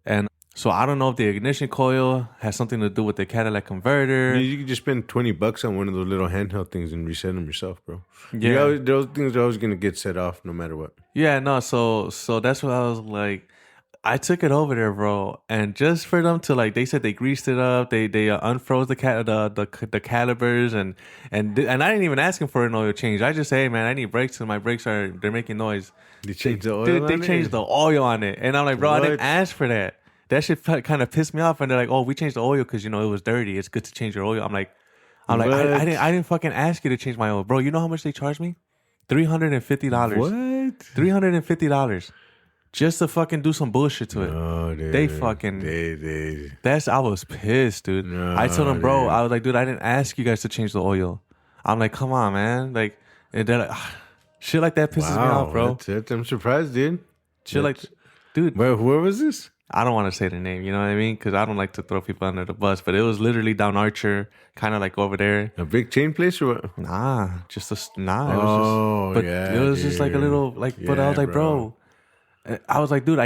And So I don't know if the ignition coil has something to do with the catalytic converter. You can just spend $20 on one of those little handheld things and reset them yourself, bro. Yeah. Those things are always gonna get set off no matter what. Yeah, no, so that's what I was like. I took it over there, bro, and just for them to like, they said they greased it up, they unfroze the calipers, and I didn't even ask him for an oil change. I just say, hey man, I need brakes, and my brakes they're making noise. They changed the oil. Dude, they on changed it? the oil on it, and I'm like, bro, I didn't ask for that. That shit kind of pissed me off, and they're like, oh, we changed the oil because it was dirty. It's good to change your oil. I'm like, I didn't fucking ask you to change my oil, bro. You know how much they charged me? $350. What? $350 just to fucking do some bullshit to it. Oh, dude. They fucking. I was pissed, dude. No, I told them, bro. dude. I was like, dude, I didn't ask you guys to change the oil. I'm like, come on, man. Like, and they're like, shit like that pisses me off, bro. That's it. I'm surprised, dude. Shit like, dude. Where was this? I don't want to say the name, you know what I mean? Because I don't like to throw people under the bus. But it was literally down Archer, kind of like over there. A big chain place or what? Nah, just nah. Oh, but yeah, it was just like a little like. But I was like, bro. I was like, dude,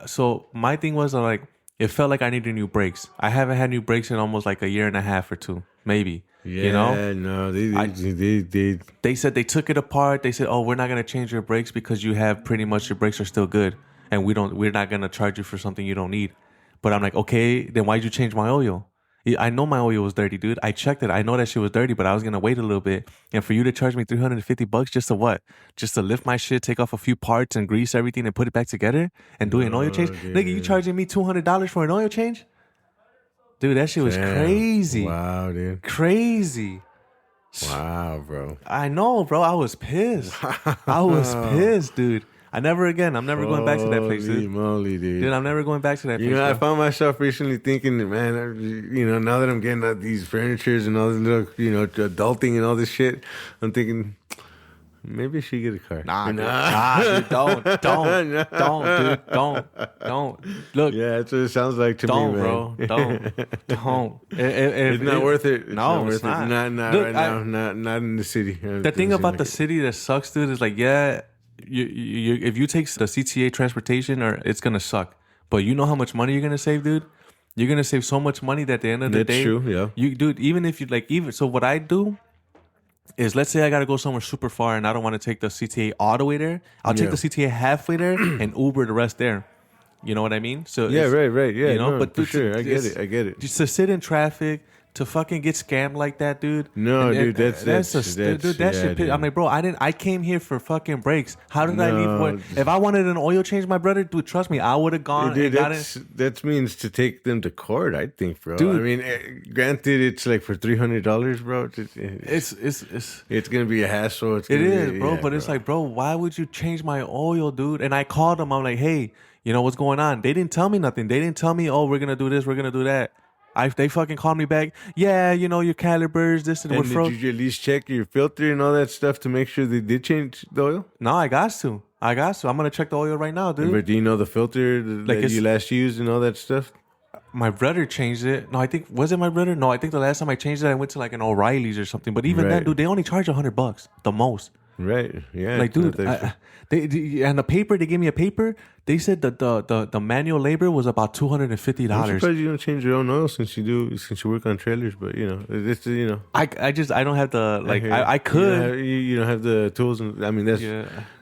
so my thing was like, it felt like I needed new brakes. I haven't had new brakes in almost like a year and a half or two, maybe. Yeah, you know? No, they said they took it apart. They said, oh, we're not gonna change your brakes because you have pretty much your brakes are still good, and we're not gonna charge you for something you don't need. But I'm like, okay, then why'd you change my oil? I know my oil was dirty, dude. I checked it. I know that shit was dirty, but I was gonna wait a little bit. And for you to charge me $350 just to what? Just to lift my shit, take off a few parts, and grease everything, and put it back together, and do an oil change? Dude. Nigga, you charging me $200 for an oil change? Dude, that shit was crazy. Wow, dude. Crazy. Wow, bro. I know, bro. I was pissed. I was pissed, dude. I'm never going back to that place, dude. Holy moly, dude. Dude, I'm never going back to that place. You know, I bro. found myself recently thinking, that, man, now that I'm getting out these furnitures and all this little, adulting and all this shit, I'm thinking, maybe I should get a car. Nah, dude, don't, dude, don't. Look, Yeah, that's what it sounds like to me, man. bro, don't. It's not worth it. It's not. Not Look, right now. Not in the city. The thing about the city that sucks, dude, is like, yeah, you if you take the CTA transportation, or it's gonna suck. But you know how much money you're gonna save, dude. You're gonna save so much money that at the end of the day, That's true. Yeah. you, dude. Even if you so what I do is, let's say I gotta go somewhere super far and I don't want to take the CTA all the way there. I'll take the CTA halfway there and Uber the rest there. You know what I mean? So Yeah, right. Yeah, but for dude, sure. I get it. Just to sit in traffic, to fucking get scammed like that, dude. No, dude, that's dude, that shit. dude. I'm like, bro, I came here for fucking brakes. How did I leave? If I wanted an oil change, my brother, dude, trust me, I would have gone. Dude, and got it. that means to take them to court, I think, bro. Dude. I mean, granted, it's like for $300, bro. It's gonna be a hassle. It is, bro. But it's like, bro, why would you change my oil, dude? And I called them. I'm like, hey, you know what's going on? They didn't tell me nothing. They didn't tell me, oh, we're gonna do this, we're gonna do that. They fucking called me back. Yeah, your calipers, this and And we're frozen. did you at least check your filter and all that stuff to make sure they did change the oil? No, I got to. I'm gonna check the oil right now, dude. But do you know the filter that you last used and all that stuff? My brother changed it. No, was it my brother? No, I think the last time I changed it, I went to like an O'Reilly's or something. But even then, dude, they only charge $100 the most. Right. Yeah. Like, dude, and the paper, they gave me a paper. They said that the manual labor was about $250. I'm surprised you don't change your own oil since you work on trailers. But it's I don't have the I could. You don't have the tools, and I mean that's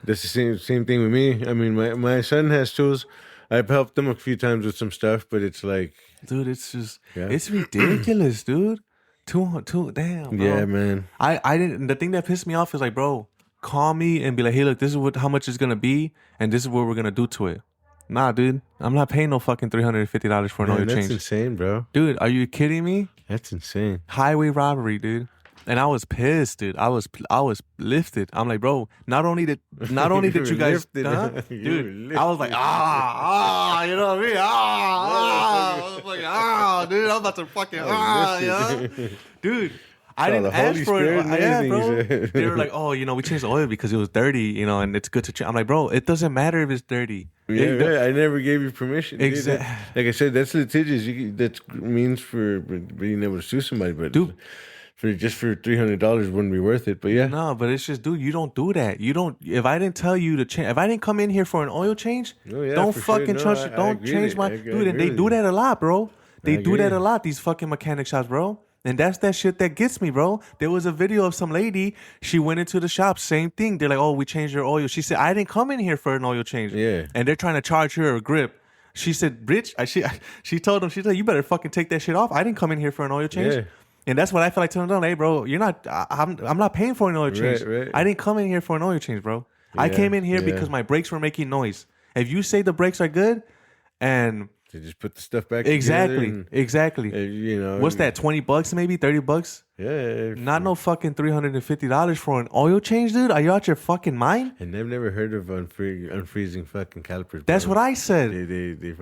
the same thing with me. I mean my son has tools. I've helped them a few times with some stuff, but it's like, dude, it's just it's ridiculous, dude. Damn, bro. Yeah, man. I didn't. The thing that pissed me off is like, bro, call me and be like, hey, look, this is how much it's gonna be, and this is what we're gonna do to it. Nah, dude, I'm not paying no fucking $350 for an oil change. That's insane, bro. Dude, are you kidding me? That's insane. Highway robbery, dude. And I was pissed, dude. I was lifted. I'm like, bro, not only did you guys, dude, I was like, you know what I mean? I was like, dude, I'm about to fucking, dude. I didn't ask for it. Yeah, bro. They were like, oh, we changed the oil because it was dirty, and it's good to change. I'm like, bro, it doesn't matter if it's dirty. Yeah, I never gave you permission. Exactly. Like I said, that's litigious. That means for being able to sue somebody, but dude, for $300 wouldn't be worth it. But yeah, No, but it's just, dude, you don't do that. You don't. If I didn't tell you to change, if I didn't come in here for an oil change, don't fucking trust. Don't change my dude. And they do that a lot, bro. They do that a lot. These fucking mechanic shops, bro. And that's that shit that gets me, bro. There was a video of some lady. She went into the shop, same thing. They're like, "Oh, we changed your oil." She said, "I didn't come in here for an oil change." Yeah. And they're trying to charge her a grip. She said, "Bitch," she told them, she said, "You better fucking take that shit off. I didn't come in here for an oil change." Yeah. And that's what I feel like telling them. Hey, bro, you're not. I'm not paying for an oil change. Right. I didn't come in here for an oil change, bro. I came in here because my brakes were making noise. If you say the brakes are good, and to just put the stuff back exactly, together exactly. You know, What's that? $20 maybe, $30? Yeah. Not no fucking $350 for an oil change, dude. Are you out your fucking mind? And I've never heard of unfreezing fucking calipers. That's bro. what I said.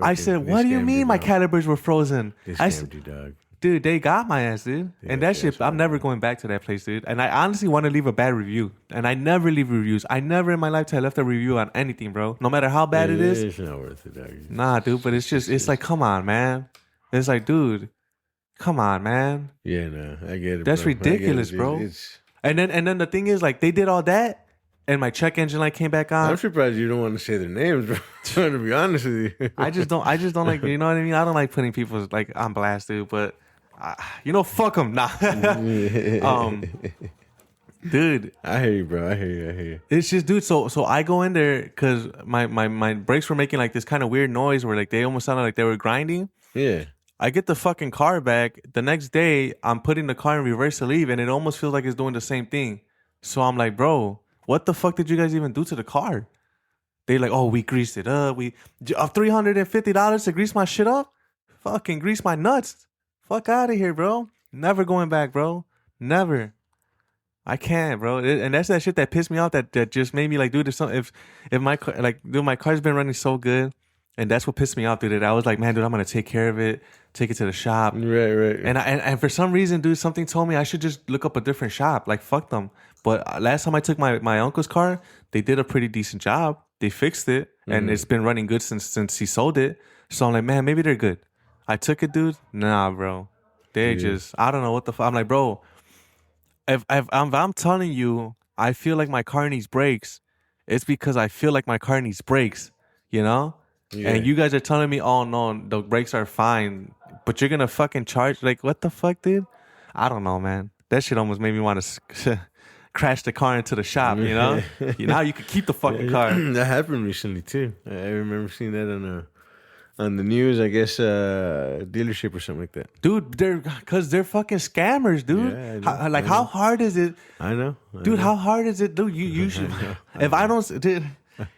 I said, what do you mean my calipers were frozen? I said, you, dog. Dude, they got my ass, dude. And that shit, I'm never going back to that place, dude. And I honestly want to leave a bad review. And I never leave reviews. I never in my lifetime left a review on anything, bro. No matter how bad it is. It's not worth it, dog. Nah, dude, but it's just, it's like, come on, man. It's like, dude, come on, man. Yeah, no, I get it. That's ridiculous, bro. And then the thing is, like, they did all that, and my check engine light came back on. I'm surprised you don't want to say their names, bro. Trying to be honest with you. I just don't like, you know what I mean? I don't like putting people like on blast, dude. But fuck them, nah. Dude, I hear you, bro. I hear you. It's just, dude. So I go in there because my brakes were making like this kind of weird noise where like they almost sounded like they were grinding. Yeah. I get the fucking car back. The next day, I'm putting the car in reverse to leave, and it almost feels like it's doing the same thing. So I'm like, bro, what the fuck did you guys even do to the car? They like, oh, we greased it up. We $350 to grease my shit up? Fucking grease my nuts. Fuck out of here, bro. Never going back, bro. Never. I can't, bro. And that's that shit that pissed me off. That just made me like, dude, there's something. If my car, like, dude, my car's been running so good. And that's what pissed me off, dude. I was like, man, dude, I'm gonna take care of it, take it to the shop. Right. And for some reason, dude, something told me I should just look up a different shop. Like, fuck them. But last time I took my uncle's car, they did a pretty decent job. They fixed it, and it's been running good since he sold it. So I'm like, man, maybe they're good. I took it, dude. Nah, bro. They just, I don't know what the fuck. I'm like, bro, if I'm telling you, I feel like my car needs brakes, it's because I feel like my car needs brakes, you know? Yeah. And you guys are telling me, oh, no, the brakes are fine, but you're going to fucking charge? Like, what the fuck, dude? I don't know, man. That shit almost made me want to crash the car into the shop, you know? Now you could keep the fucking car. That happened recently, too. I remember seeing that on the news, I guess, dealership or something like that. Dude, they're fucking scammers, dude. Yeah, how hard is it? I know. Dude, how hard is it, dude? You should. If I don't, dude,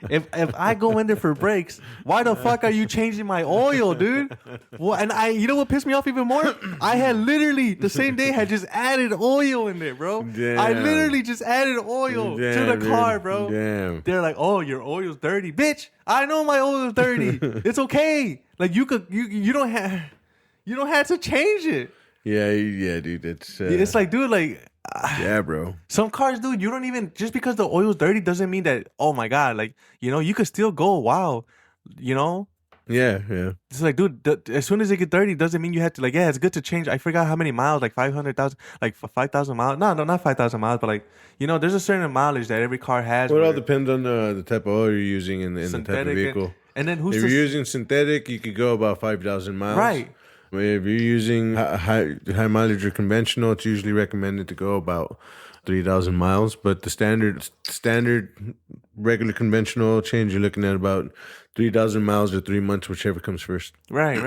if I go in there for brakes, why the fuck are you changing my oil, dude? Well, and you know what pissed me off even more? I had literally the same day had just added oil in there, bro. Damn. I literally just added oil to the car, bro. Damn. They're like, oh, your oil's dirty, bitch. I know my oil is dirty. It's okay. Like you don't have to change it. Yeah, dude. It's like, dude, like. Yeah, bro. Some cars, dude, you don't even, just because the oil's dirty doesn't mean that, oh my God, like, you know, you could still go a while, you know? Yeah. It's like, dude, as soon as it get dirty, doesn't mean you have to, like, yeah, it's good to change. I forgot how many miles, like 500,000, like 5,000 miles. No, not 5,000 miles, but like, you know, there's a certain mileage that every car has. Well, it all depends on the type of oil you're using and the type of vehicle. And then if you're using synthetic, you could go about 5,000 miles. Right. If you're using high mileage or conventional, it's usually recommended to go about 3,000 miles. But the standard regular conventional change, you're looking at about 3,000 miles or 3 months, whichever comes first. Right.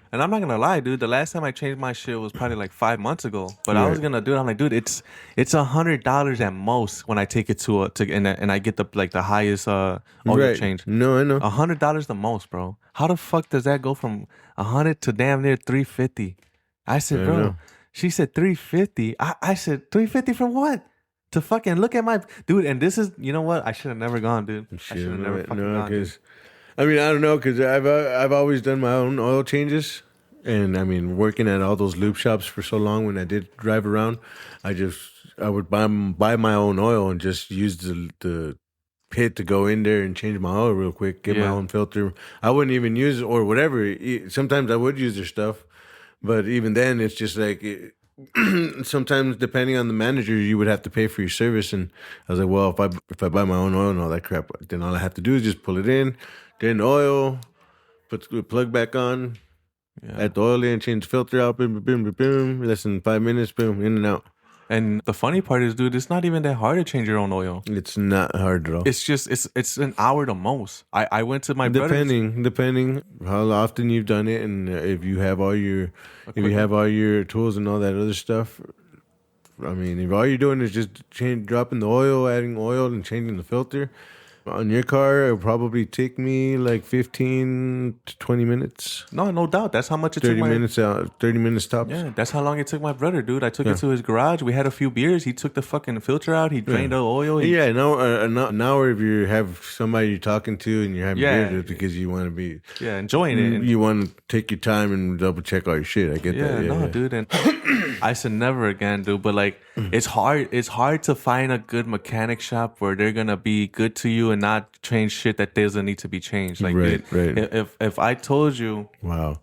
And I'm not gonna lie, dude. The last time I changed my shit was probably like 5 months ago. But I was gonna do it. I'm like, dude, it's $100 at most when I take it and I get the highest oil change. No, I know. $100 the most, bro. How the fuck does that go from 100 to damn near 350? I said, bro. She said 350. I said 350 from what? To fucking look at my dude. And this is, you know what? I should have never gone, dude. I should have never fucking gone. Dude. I mean, I don't know, because I've always done my own oil changes. And, I mean, working at all those lube shops for so long, when I did drive around, I would buy my own oil and just use the pit to go in there and change my oil real quick, get my own filter. I wouldn't even use it or whatever. Sometimes I would use their stuff. But even then, it's just like, sometimes depending on the manager, you would have to pay for your service. And I was like, well, if I buy my own oil and all that crap, then all I have to do is just pull it in, drain the oil, put the plug back on, add the oil in, change the filter out, boom, boom, boom, boom, less than 5 minutes, boom, in and out. And the funny part is, dude, it's not even that hard to change your own oil. It's not hard at all. It's just it's an hour the most. I went to my brother's. Depending how often you've done it, and if you have all your tools and all that other stuff. I mean, if all you're doing is just dropping the oil, adding oil, and changing the filter on your car, it'll probably take me like 15 to 20 minutes. No doubt. That's how much it 30 took. 30 minutes tops. Yeah, that's how long it took my brother, dude. I took it to his garage. We had a few beers. He took the fucking filter out. He drained the oil. An hour if you have somebody you're talking to and you're having beers with because you want to be enjoying it. You want to take your time and double check all your shit. I get that. Dude. And I said never again, dude. But like, it's hard. It's hard to find a good mechanic shop where they're gonna be good to you and not change shit that doesn't need to be changed. Like, right. If I told you, wow,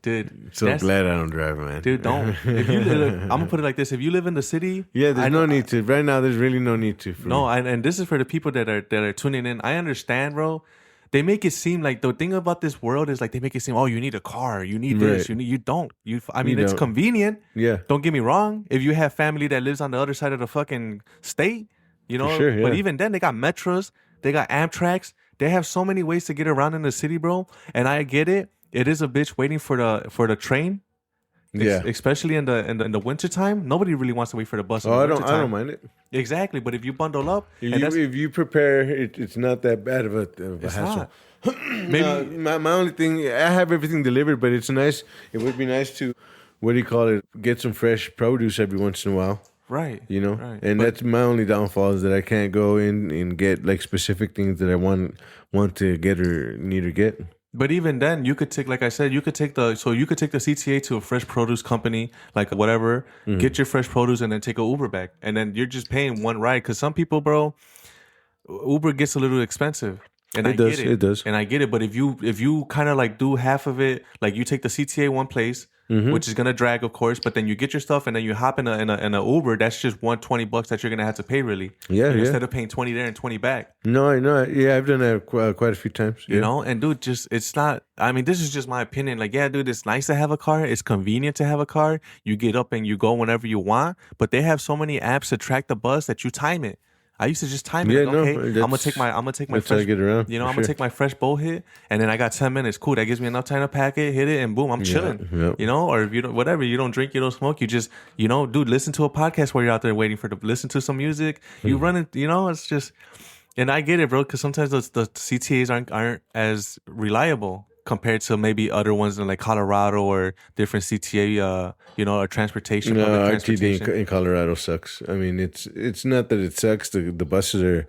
dude, so glad I don't drive, man. Dude, don't. If you live, I'm gonna put it like this: if you live in the city, there's no need to. Right now, there's really no need to. And this is for the people that are tuning in. I understand, bro. They make it seem like the thing about this world is like they make it seem, oh, you need a car, you need this, you don't. I mean, it's convenient. Yeah. Don't get me wrong. If you have family that lives on the other side of the fucking state, you know. Sure, But even then, they got metros, they got Amtraks. They have so many ways to get around in the city, bro. And I get it. It is a bitch waiting for the train. Yeah. Especially in the wintertime. Nobody really wants to wait for the bus. I don't mind it. Exactly. But if you bundle up, if you prepare, it's not that bad of a hassle. Maybe my only thing, I have everything delivered, but it's nice. It would be nice to, get some fresh produce every once in a while. Right. You know? Right. And that's my only downfall is that I can't go in and get like specific things that I want to get or need to get. But even then, you could take, like I said, you could take the CTA to a fresh produce company, like whatever, get your fresh produce and then take an Uber back. And then you're just paying one ride. Because some people, bro, Uber gets a little expensive. And it does. And I get it. But if you kind of like do half of it, like you take the CTA one place, which is gonna drag, of course, but then you get your stuff and then you hop in a Uber. That's just $120 that you're gonna have to pay, really. Yeah, Instead of paying 20 there and 20 back. No, I know. Yeah, I've done that quite a few times. You know, and dude, it's not. I mean, this is just my opinion. Like, yeah, dude, it's nice to have a car. It's convenient to have a car. You get up and you go whenever you want. But they have so many apps to track the bus that you time it. I used to just time it. I'm gonna take my fresh, how I get around. You know, I'm gonna take my fresh bowl hit, and then I got 10 minutes. Cool, that gives me enough time to pack it, hit it, and boom, I'm chilling. Yep. You know, or if you don't, whatever, you don't drink, you don't smoke, you just, you know, dude, listen to a podcast while you're out there waiting listen to some music. You run it, you know, it's just, and I get it, bro, because sometimes the CTAs aren't as reliable compared to maybe other ones in like Colorado or different CTA, or transportation. No, RTD in Colorado sucks. I mean, it's not that it sucks. The buses are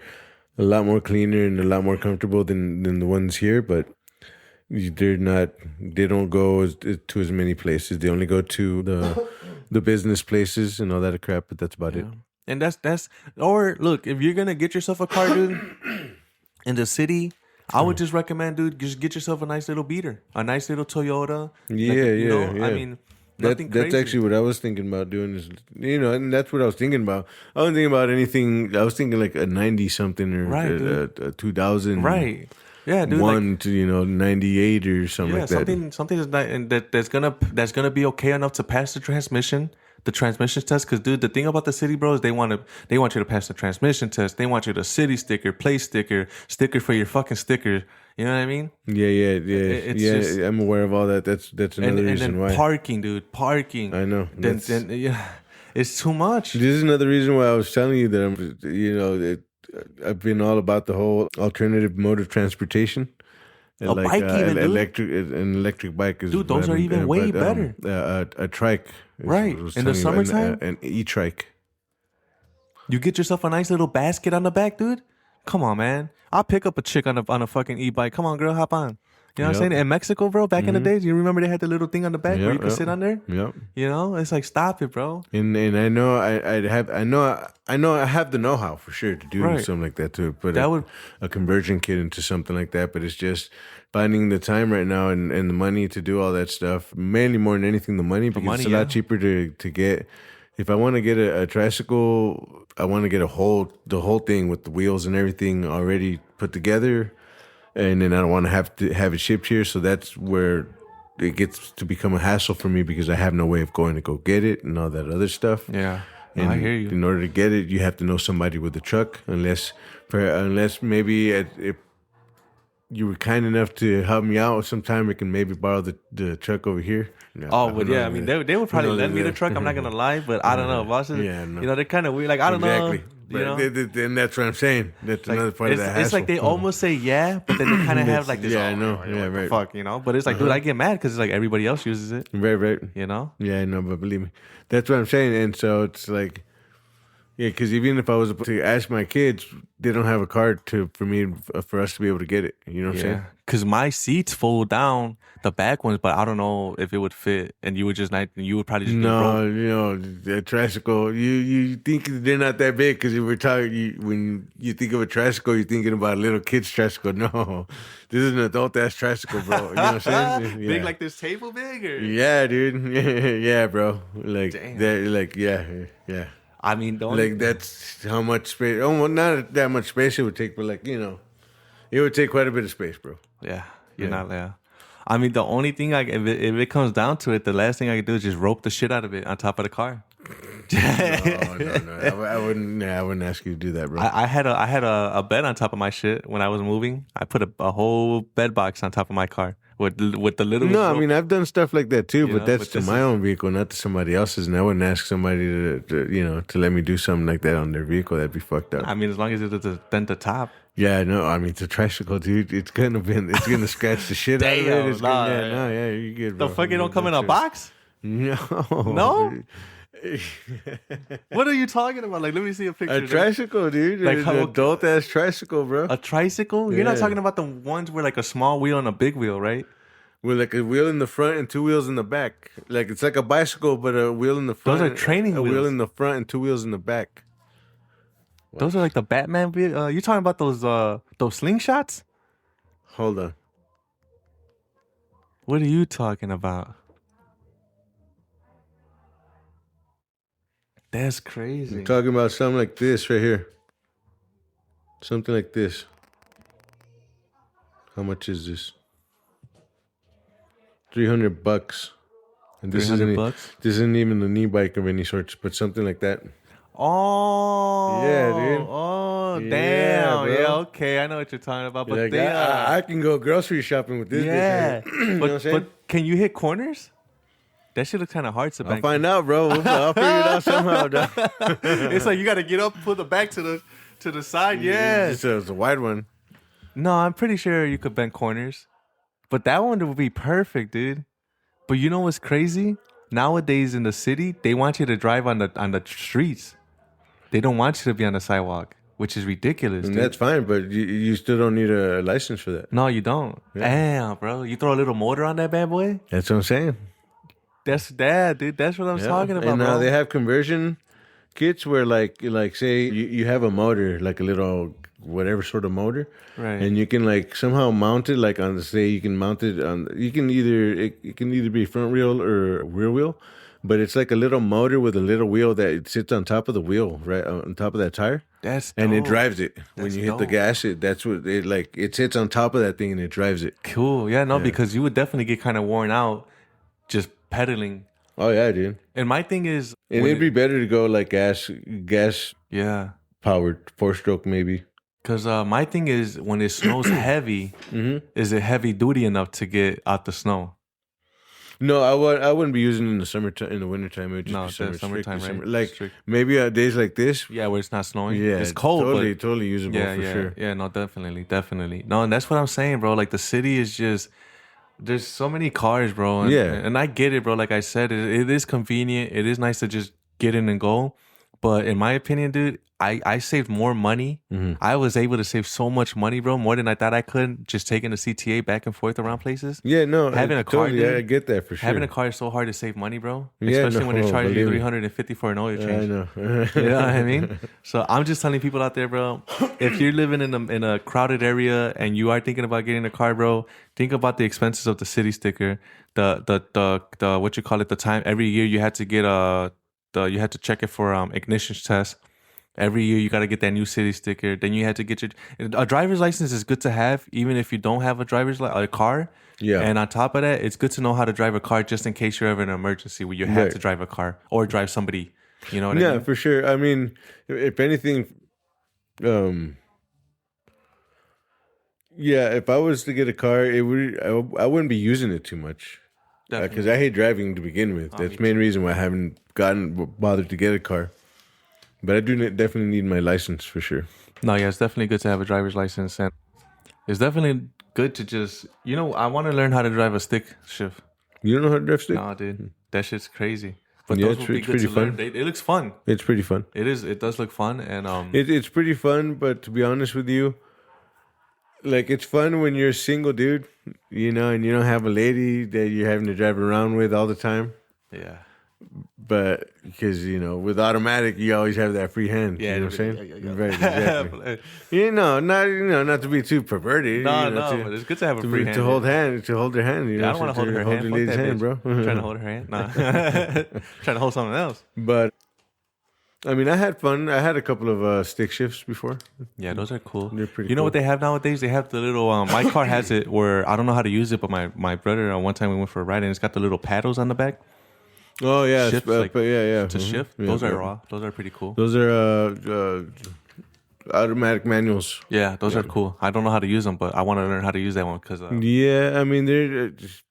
a lot more cleaner and a lot more comfortable than the ones here, but they don't go to as many places. They only go to the business places and all that crap, but that's about it. And or look, if you're going to get yourself a car, dude, in the city, I would just recommend, dude, just get yourself a nice little beater, a nice little Toyota. Yeah. I mean, nothing that's crazy. actually what I was thinking about doing is, and that's what I was thinking about. I wasn't thinking about anything. I was thinking like a 90 something or a 2000. Right. Yeah, dude. One to 98 or something like that. Something that's gonna be okay enough to pass the transmission test. Because, dude, the thing about the city, bro, is they want you to pass the transmission test. They want you to city sticker, place sticker for your fucking sticker. You know what I mean? Yeah. I'm aware of all that. That's another reason why. Parking, dude. Parking. I know. Then it's too much. This is another reason why I was telling you that I've been all about the whole alternative mode of transportation. And bike, even, an electric bike is, dude. Those are even way better. A trike, right? In the summertime, an e-trike. You get yourself a nice little basket on the back, dude. Come on, man. I'll pick up a chick on a fucking e-bike. Come on, girl, hop on. You know what I'm saying? In Mexico, bro, back in the days, you remember they had the little thing on the back where you could sit on there? Yep. You know, it's like, stop it, bro. And I know I have the know-how for sure to do something like that, to put a conversion kit into something like that. But it's just finding the time right now and the money to do all that stuff. Mainly more than anything, the money, because it's a lot cheaper to get. If I want to get a tricycle, I want to get the whole thing with the wheels and everything already put together. And then I don't want to have it shipped here. So that's where it gets to become a hassle for me, because I have no way of going to go get it and all that other stuff. Yeah. And I hear you. In order to get it, you have to know somebody with a truck, unless maybe if you were kind enough to help me out sometime, we can maybe borrow the truck over here. Yeah, I mean, they would probably lend me the truck. I'm not gonna lie, but I don't know, bosses. Yeah, no. You know, they're kind of weird. Like, I don't know. You know? And that's what I'm saying. That's like, another part of that hassle. It's like they almost say yeah, but then they kind of have like this. Yeah, I know. Yeah, right. Fuck, you know. But it's like, dude, I get mad because it's like everybody else uses it. Right. You know. Yeah, I know, but believe me, that's what I'm saying. And so it's like, yeah, because even if I was to ask my kids, they don't have a card for us to be able to get it. You know what I'm saying? Because my seats fold down, the back ones, but I don't know if it would fit, and you would probably just no, you know, the tricycle. You think they're not that big because we're talking. When you think of a tricycle, you're thinking about a little kid's tricycle. No, this is an adult ass tricycle, bro. You know what I'm saying? Big like this table, big or? Yeah, dude. Yeah, bro. Like that. Like yeah. I mean, that's how much space. Oh, well, not that much space it would take, but like, you know, it would take quite a bit of space, bro. Yeah, you're not there. I mean, the only thing if it comes down to it, the last thing I could do is just rope the shit out of it on top of the car. No. I wouldn't ask you to do that, bro. I had a bed on top of my shit when I was moving. I put a whole bed box on top of my car with the little. No, I mean, I've done stuff like that too, but that's to my own vehicle, not to somebody else's. And I wouldn't ask somebody to let me do something like that on their vehicle. That'd be fucked up. I mean, as long as it's then the top. Yeah, no, I mean, it's a tricycle, dude. It's gonna scratch the shit out of it. You're good, bro. The fuck, it don't come in a box? No. What are you talking about? Like, let me see a picture. A tricycle, dude. Like an adult ass tricycle, bro. A tricycle? You're not talking about the ones with like a small wheel and a big wheel, right? With like a wheel in the front and two wheels in the back. Like, it's like a bicycle, but a wheel in the front. Those are training wheels. A wheel in the front and two wheels in the back. What? Those are like the Batman. You talking about those slingshots? Hold on. What are you talking about? That's crazy. I'm talking about something like this right here. Something like this. How much is this? $300. And this isn't even a knee bike of any sort, but something like that. Oh yeah, dude. Oh damn. Yeah, okay. I know what you're talking about. But like, I can go grocery shopping with this. Yeah. But can you hit corners? That shit looks kind of hard to I'll find out, bro. I'll figure it out somehow, dog. It's like you got to get up, put the back to the side. Yeah. It's a wide one. No, I'm pretty sure you could bend corners. But that one would be perfect, dude. But you know what's crazy? Nowadays in the city, they want you to drive on the streets. They don't want you to be on the sidewalk, which is ridiculous. And dude. That's fine, but you still don't need a license for that. No, you don't. Yeah. Damn, bro. You throw a little motor on that bad boy? That's what I'm saying. That's that, dude. That's what I'm talking about, and now bro. They have conversion kits where, like say you have a motor, like a little whatever sort of motor, right? And you can like somehow mount it, like on you can mount it on. You can it can either be front wheel or rear wheel, but it's like a little motor with a little wheel that it sits on top of the wheel, right on top of that tire. That's and dope. It drives it when you hit the gas. That's what it like. It sits on top of that thing and it drives it. Cool. Yeah, no, because you would definitely get kind of worn out just pedaling. Oh yeah, dude. And my thing is, and it'd be better to go like gas. Yeah. Powered 4-stroke maybe. Because my thing is, when it snows heavy, is it heavy duty enough to get out the snow? No, I wouldn't be using it in the summertime. In the wintertime, it would just be summertime, right? Summer. Like maybe days like this. Yeah, where it's not snowing. Yeah, it's cold. Totally usable for sure. Yeah, no, definitely. No, and that's what I'm saying, bro. Like the city is just. There's so many cars, bro. And I get it, bro. Like I said, it is convenient. It is nice to just get in and go. But in my opinion, dude, I saved more money. I was able to save so much money, bro, more than I thought I could, just taking the CTA back and forth around places. Yeah, no, Having a car, totally, dude, I get that for sure. having a car is so hard to save money, bro. Yeah, Especially when they're charging you believe me. $350 for an oil change. I know. You know what I mean? So I'm just telling people out there, bro, if you're living in a crowded area and you are thinking about getting a car, bro, think about the expenses of the city sticker, the what you call it, the time every year you had to get you had to check it for ignition test. Every year you got to get that new city sticker. Then you had to get a driver's license is good to have even if you don't have a car. Yeah. And on top of that, it's good to know how to drive a car just in case you're ever in an emergency where you have to drive a car or drive somebody. You know what I mean? Yeah, for sure. I mean, if anything, yeah, if I was to get a car, I wouldn't be using it too much. Because I hate driving to begin with. That's the main reason why I haven't bothered to get a car. But I do definitely need my license for sure. No, yeah, it's definitely good to have a driver's license. And it's definitely good to just, I want to learn how to drive a stick shift. You don't know how to drive stick? No, dude. That shit's crazy. But Yeah, those would be it's good pretty to fun. learn. It looks fun. It's pretty fun. It is. It does look fun. And It's pretty fun, but to be honest with you, like it's fun when you're a single dude, and you don't have a lady that you're having to drive around with all the time. yeah. But because with automatic, you always have that free hand. Yeah, you know what I'm saying? yeah. Right, exactly. Not to be too perverted. But it's good to have a free hand. To hold their hand. I don't want to hold her hand. your Fuck lady's that hand, bitch. bro. Trying to hold her hand. Nah. Trying to hold something else. But I mean, I had fun. I had a couple of stick shifts before. Yeah, those are cool. They're pretty You know cool. what they have nowadays? They have the little. My car has it where I don't know how to use it, but my brother one time we went for a ride and it's got the little paddles on the back. Oh yeah, Shift, but yeah. To shift. Yeah, Those are yeah. raw. Those are pretty cool. Those are automatic manuals. Yeah, those are cool. I don't know how to use them, but I want to learn how to use that one because. Yeah, I mean they're just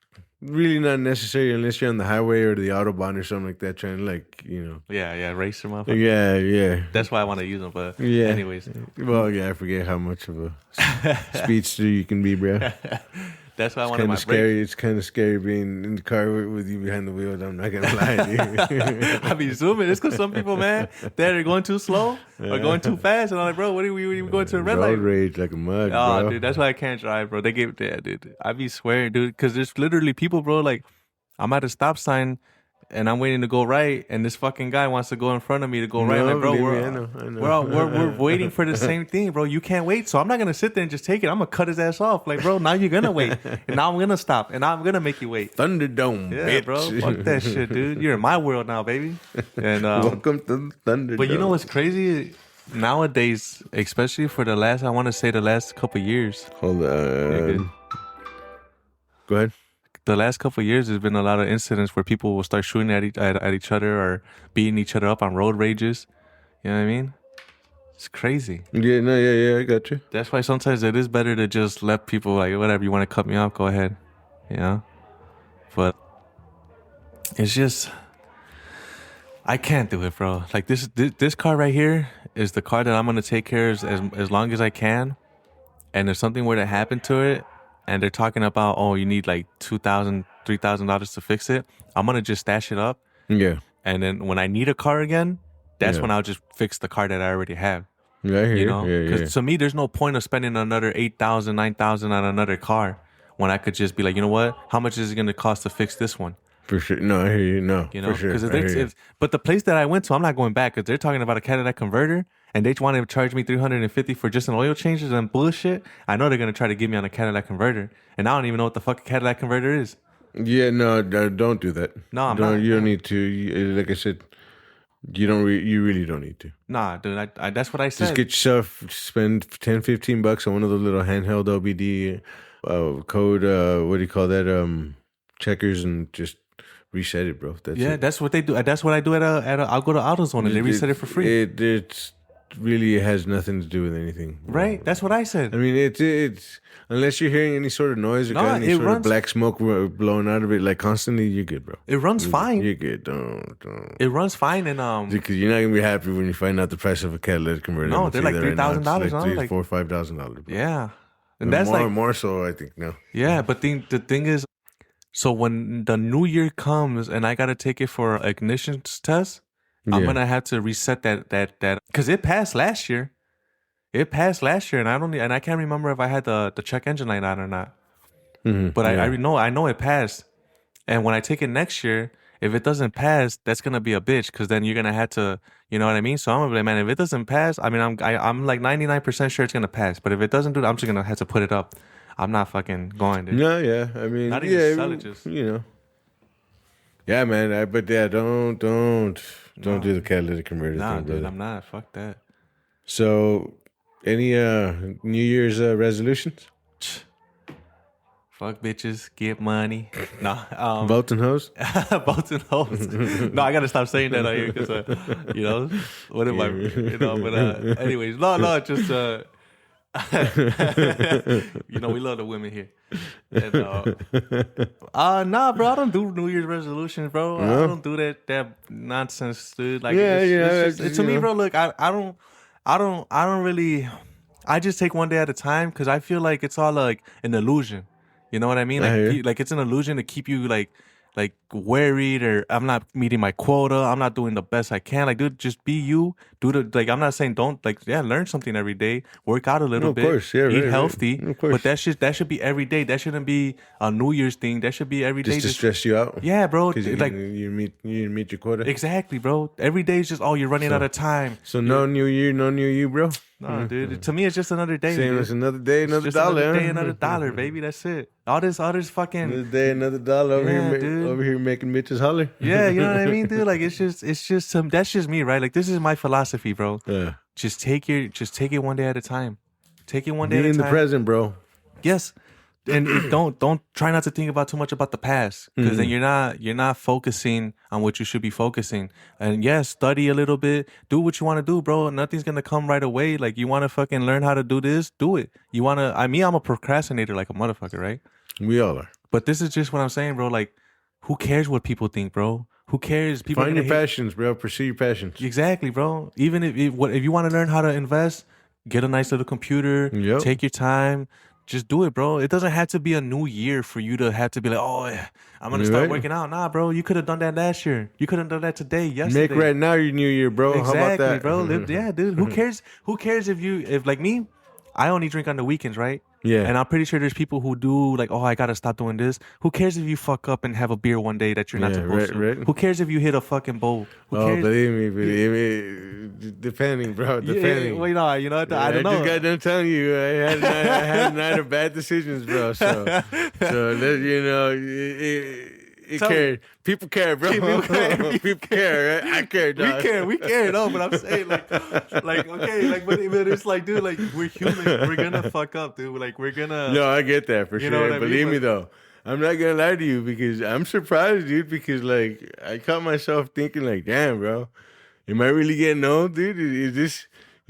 really not necessary unless you're on the highway or the autobahn or something like that, trying to Yeah, race them up. Yeah. That's why I want to use them. But Yeah. anyways, Well, yeah, I forget how much of a speedster you can be, bro. that's why I It's wanted kind my of scary. It's kind of scary being in the car with you behind the wheel. I'm not gonna lie, dude. I be zooming. It's because some people, man, they're going too slow or going too fast, and I'm like, bro, what are we going to a red Road light? rage like a mug, Oh, bro. dude, that's why I can't drive, bro. They gave dude. I be swearing, dude, because there's literally people, bro. Like, I'm at a stop sign and I'm waiting to go right, and this fucking guy wants to go in front of me to go right. No, Like, bro, believe we're, me, I know. we're waiting for the same thing, bro. You can't wait, so I'm not gonna sit there and just take it. I'm gonna cut his ass off. Like, bro, now you're gonna wait, and now I'm gonna stop, and now I'm gonna make you wait. Thunderdome, Yeah, bitch. bro, fuck that shit, dude. You're in my world now, baby. And Welcome to Thunderdome. but you know what's crazy? Nowadays, especially for the last couple years. Hold good. on. Go ahead. The last couple of years, there's been a lot of incidents where people will start shooting at each other or beating each other up on road rages. You know what I mean? It's crazy. Yeah, I got you. That's why sometimes it is better to just let people, like, whatever, you want to cut me off, go ahead. You know? But it's just, I can't do it, bro. Like, this car right here is the car that I'm going to take care of as long as I can. And if something were to happen to it, and they're talking about, oh, you need like $2,000, $3,000 to fix it, I'm going to just stash it up. Yeah. And then when I need a car again, that's Yeah. when I'll just fix the car that I already have. Yeah, I hear You know? Yeah. Because to me, there's no point of spending another $8,000, $9,000 on another car when I could just be like, you know what? How much is it going to cost to fix this one? For sure. No, I hear you. No, You know? for sure. Because I hear you. but the place that I went to, I'm not going back because they're talking about a Cadillac converter and they want to charge me $350 for just an oil changes and bullshit. I know they're going to try to get me on a Cadillac converter. And I don't even know what the fuck a Cadillac converter is. Yeah, no, don't do that. No, I'm don't, not. You don't need to. Like I said, you don't. You really don't need to. Nah, dude, I that's what I said. Just get yourself, spend $10-15 on one of those little handheld OBD code. What do you call that? Checkers, and just reset it, bro. That's it. That's what they do. That's what I do at a. I'll go to AutoZone and they reset it for free. It really has nothing to do with anything, Right? That's what I said. I mean, it's unless you're hearing any sort of noise or got any it sort runs- of black smoke blowing out of it, like constantly, you're good, bro. It runs fine. You're good. Don't. It runs fine and Because you're not gonna be happy when you find out the price of a catalytic converter. No, I'm they're gonna like tell you that right now. $3,000 It's now, like like- $4,000-$5,000. yeah. And that's more so, I think. No. yeah, but the thing is, so when the new year comes and I gotta take it for ignition test, I'm Yeah. gonna have to reset that because it passed last year. It passed last year, and I can't remember if I had the check engine light on or not. But I know it passed. And when I take it next year, if it doesn't pass, that's gonna be a bitch because then you're gonna have to, you know what I mean? So I'm gonna be like, man, if it doesn't pass, I mean, I'm like 99% sure it's gonna pass. But if it doesn't do that, I'm just gonna have to put it up. I'm not fucking going, dude. No, yeah. I mean, Not even sell it, just you know. Yeah, man. But yeah, don't do the catalytic converter nah, thing, dude. brother. I'm not. Fuck that. So, any New Year's resolutions? Fuck bitches, get money. Nah, Boats and hoes? boats and hoes. No, I gotta stop saying that out here because, you know, what am I, you know? But anyways, no, just you know, we love the women here. And, nah, bro, I don't do New Year's resolutions, bro. No? I don't do that nonsense, dude. Like, Yeah, it's just, to me, know. bro. Look, I don't really. I just take one day at a time because I feel like it's all like an illusion. You know what I mean? I hear you. Like it's an illusion to keep you like worried, or I'm not meeting my quota. I'm not doing the best I can. Like, dude, just be you. Do the like. I'm not saying don't learn something every day. Work out a little of bit. course, yeah, Eat right, healthy. right. Of course. But that should be every day. That shouldn't be a New Year's thing. That should be every day. Just to stress you out? Yeah, bro. Because Like you meet your quota? exactly, bro. Every day is just you're running out of time. So no new year, no new you, bro? No, dude. To me, it's just another day. Same dude. as another day, another Just dollar. Another day, huh? another dollar, baby. That's it. All this fucking. Another day, another dollar Yeah, dude. over here making bitches holler. Yeah, you know what I mean, dude. Like it's just some. That's just me, right? Like this is my philosophy, bro. Yeah. Just take it one day at a time. Take it one day Be at a in time. the present, bro. Yes, and don't try not to think about too much about the past because then you're not focusing on what you should be focusing. And yes, study a little bit. Do what you want to do, bro. Nothing's gonna come right away. Like you want to fucking learn how to do this, do it. You want to. I'm a procrastinator like a motherfucker, right? We all are. But this is just what I'm saying, bro. Like, who cares what people think, bro? Who cares? People Find are your gonna hate- passions, bro. Pursue your passions. Exactly, bro. Even if you want to learn how to invest, get a nice little computer. Yep. Take your time. Just do it, bro. It doesn't have to be a new year for you to have to be like, oh, yeah, I'm gonna start Right. working out. Nah, bro. You could have done that last year. You could have done that today, yesterday. Make right now your new year, bro. Exactly, How about that? bro. Yeah, dude. Who cares? Who cares if like me? I only drink on the weekends, right? Yeah. And I'm pretty sure there's people who do like, oh, I gotta stop doing this. Who cares if you fuck up and have a beer one day that you're not Yeah, supposed to? right. Who cares if you hit a fucking bowl? Who Oh, cares? believe me, depending, bro. Depending. Yeah, well, no, you know, I don't know. I just got done telling you, I had a night of bad decisions, bro. So that, you know, it Tell me. cared. People care, bro. People care, right? I care, dog. We care, no, but I'm saying like okay, like but it's like, dude, like we're human, we're gonna fuck up, dude. Like we're gonna. No, I get that for You sure. know what I mean? Believe me, Like- though. I'm not gonna lie to you because I'm surprised, dude. Because like I caught myself thinking, like, damn, bro, am I really getting old, dude? Is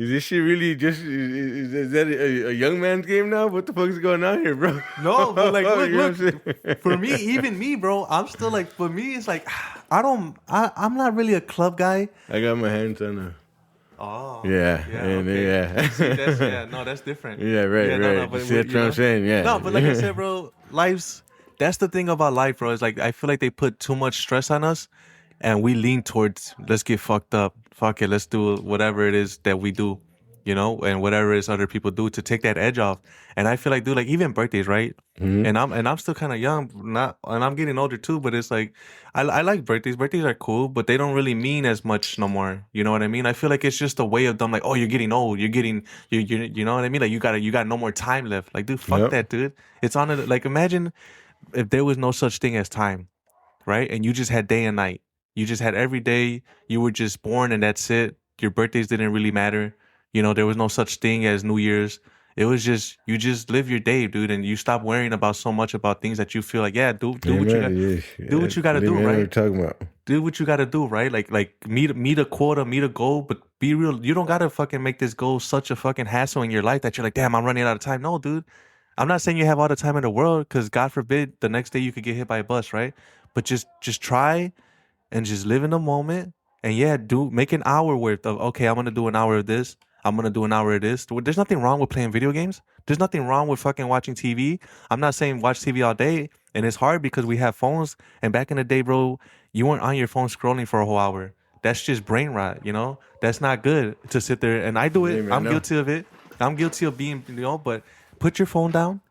this shit really just is that a young man's game now? What the fuck is going on here, bro? No, but like, You know what I'm look, saying? for me, even me, bro, I'm still like, for me, it's like, I'm not really a club guy. I got my hands on a. Oh, Yeah, yeah, and okay. yeah. See, that's different. Yeah, right, right. but See, that's you what I'm know? saying, yeah. No, but like I said, bro, that's the thing about life, bro. It's like, I feel like they put too much stress on us and we lean towards, let's get fucked up. Fuck it, let's do whatever it is that we do, you know, and whatever it is other people do to take that edge off. And I feel like, dude, like even birthdays, right? Mm-hmm. And I'm still kind of young, and I'm getting older too. But it's like, I like birthdays. Birthdays are cool, but they don't really mean as much no more. You know what I mean? I feel like it's just a way of them, like, oh, you're getting old. You're getting, you know what I mean? Like you got no more time left. Like, dude, fuck Yep. that, dude. It's on it. Like, imagine if there was no such thing as time, right? And you just had day and night. You just had every day. You were just born, and that's it. Your birthdays didn't really matter. You know, there was no such thing as New Year's. It was just, you just live your day, dude, and you stop worrying about so much about things that you feel like, yeah, do what you got, do what you got to do, What we're right? talking about. Do what you got to do, right? Like meet a quota, meet a goal, but be real. You don't got to fucking make this goal such a fucking hassle in your life that you're like, damn, I'm running out of time. No, dude. I'm not saying you have all the time in the world, because God forbid the next day you could get hit by a bus, right? But just try and just live in the moment. And yeah, make an hour worth of, okay, I'm going to do an hour of this. I'm going to do an hour of this. There's nothing wrong with playing video games. There's nothing wrong with fucking watching TV. I'm not saying watch TV all day. And it's hard because we have phones. And back in the day, bro, you weren't on your phone scrolling for a whole hour. that's just brain rot, you know? That's not good to sit there, and I do it. man, I'm no. guilty of it. I'm guilty of being, you know, but put your phone down.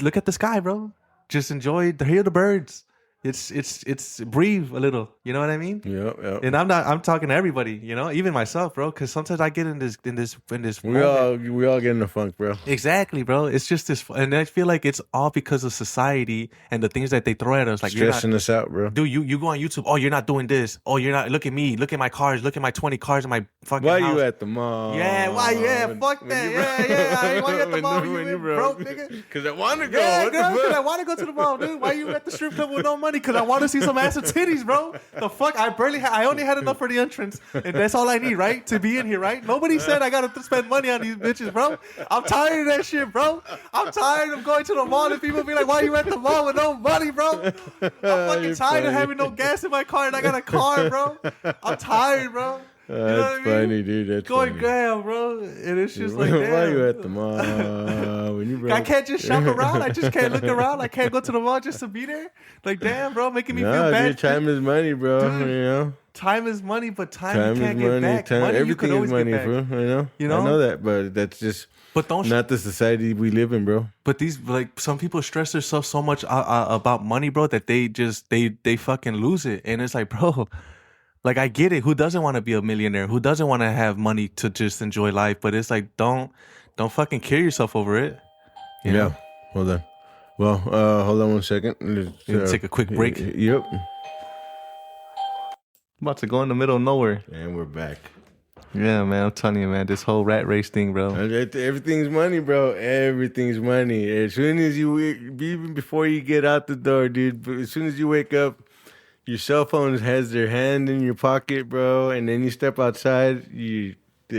Look at the sky, bro. Just enjoy, hear the birds. It's breathe a little. You know what I mean? Yeah. And I'm talking to everybody, you know, even myself, bro, because sometimes I get in this We moment. all get in the funk, bro. Exactly, bro. It's just this, and I feel like it's all because of society and the things that they throw at us. Like, Stressing us out, bro. dude, you go on YouTube. Oh, you're not doing this. Oh, you're not. Look at me. Look at my cars. Look at my 20 cars in my fucking Why house. you at the mall? Yeah, why? Yeah, fuck that. Yeah. Why you at the mall when you broke, nigga? Because I want to go. Yeah, What girl, the because I fuck? want to go to the mall, dude. Why you at the strip club with no money? Because I want to see some ass and titties, bro. The fuck? I only had enough for the entrance, and that's all I need, right? To be in here, right? Nobody said I gotta spend money on these bitches, bro. I'm tired of that shit, bro. I'm tired of going to the mall and people be like, "Why you at the mall with no money, bro?" I'm fucking tired of having no gas in my car and I got a car, bro. I'm tired, bro. You know That's what I mean? funny, dude. That's Going funny. down, bro. And it's just like, Why damn. you at the mall when you broke? I can't just shop around. I just can't look around. I can't go to the mall just to be there. Like, damn, bro, making me feel bad. Dude, time is money, bro. Dude, you know, time is money, but time time you is can't get money. back. Time, Money you everything could is always money, get back. bro. You know? I know that, but that's just But don't. not the society we live in, bro. But these, like, some people stress themselves so much about money, bro, that they just they fucking lose it. And it's like, bro, like, I get it. Who doesn't want to be a millionaire? Who doesn't want to have money to just enjoy life? But it's like, don't fucking kill yourself over it. You Yeah. know? Hold on. Well, hold on one second. Let's, You take a quick break. Yep. I'm about to go in the middle of nowhere. And we're back. Yeah, man. I'm telling you, man. This whole rat race thing, bro. Everything's money, bro. Everything's money. As soon as even before you get out the door, dude, as soon as you wake up, your cell phone has their hand in your pocket, bro. And then you step outside,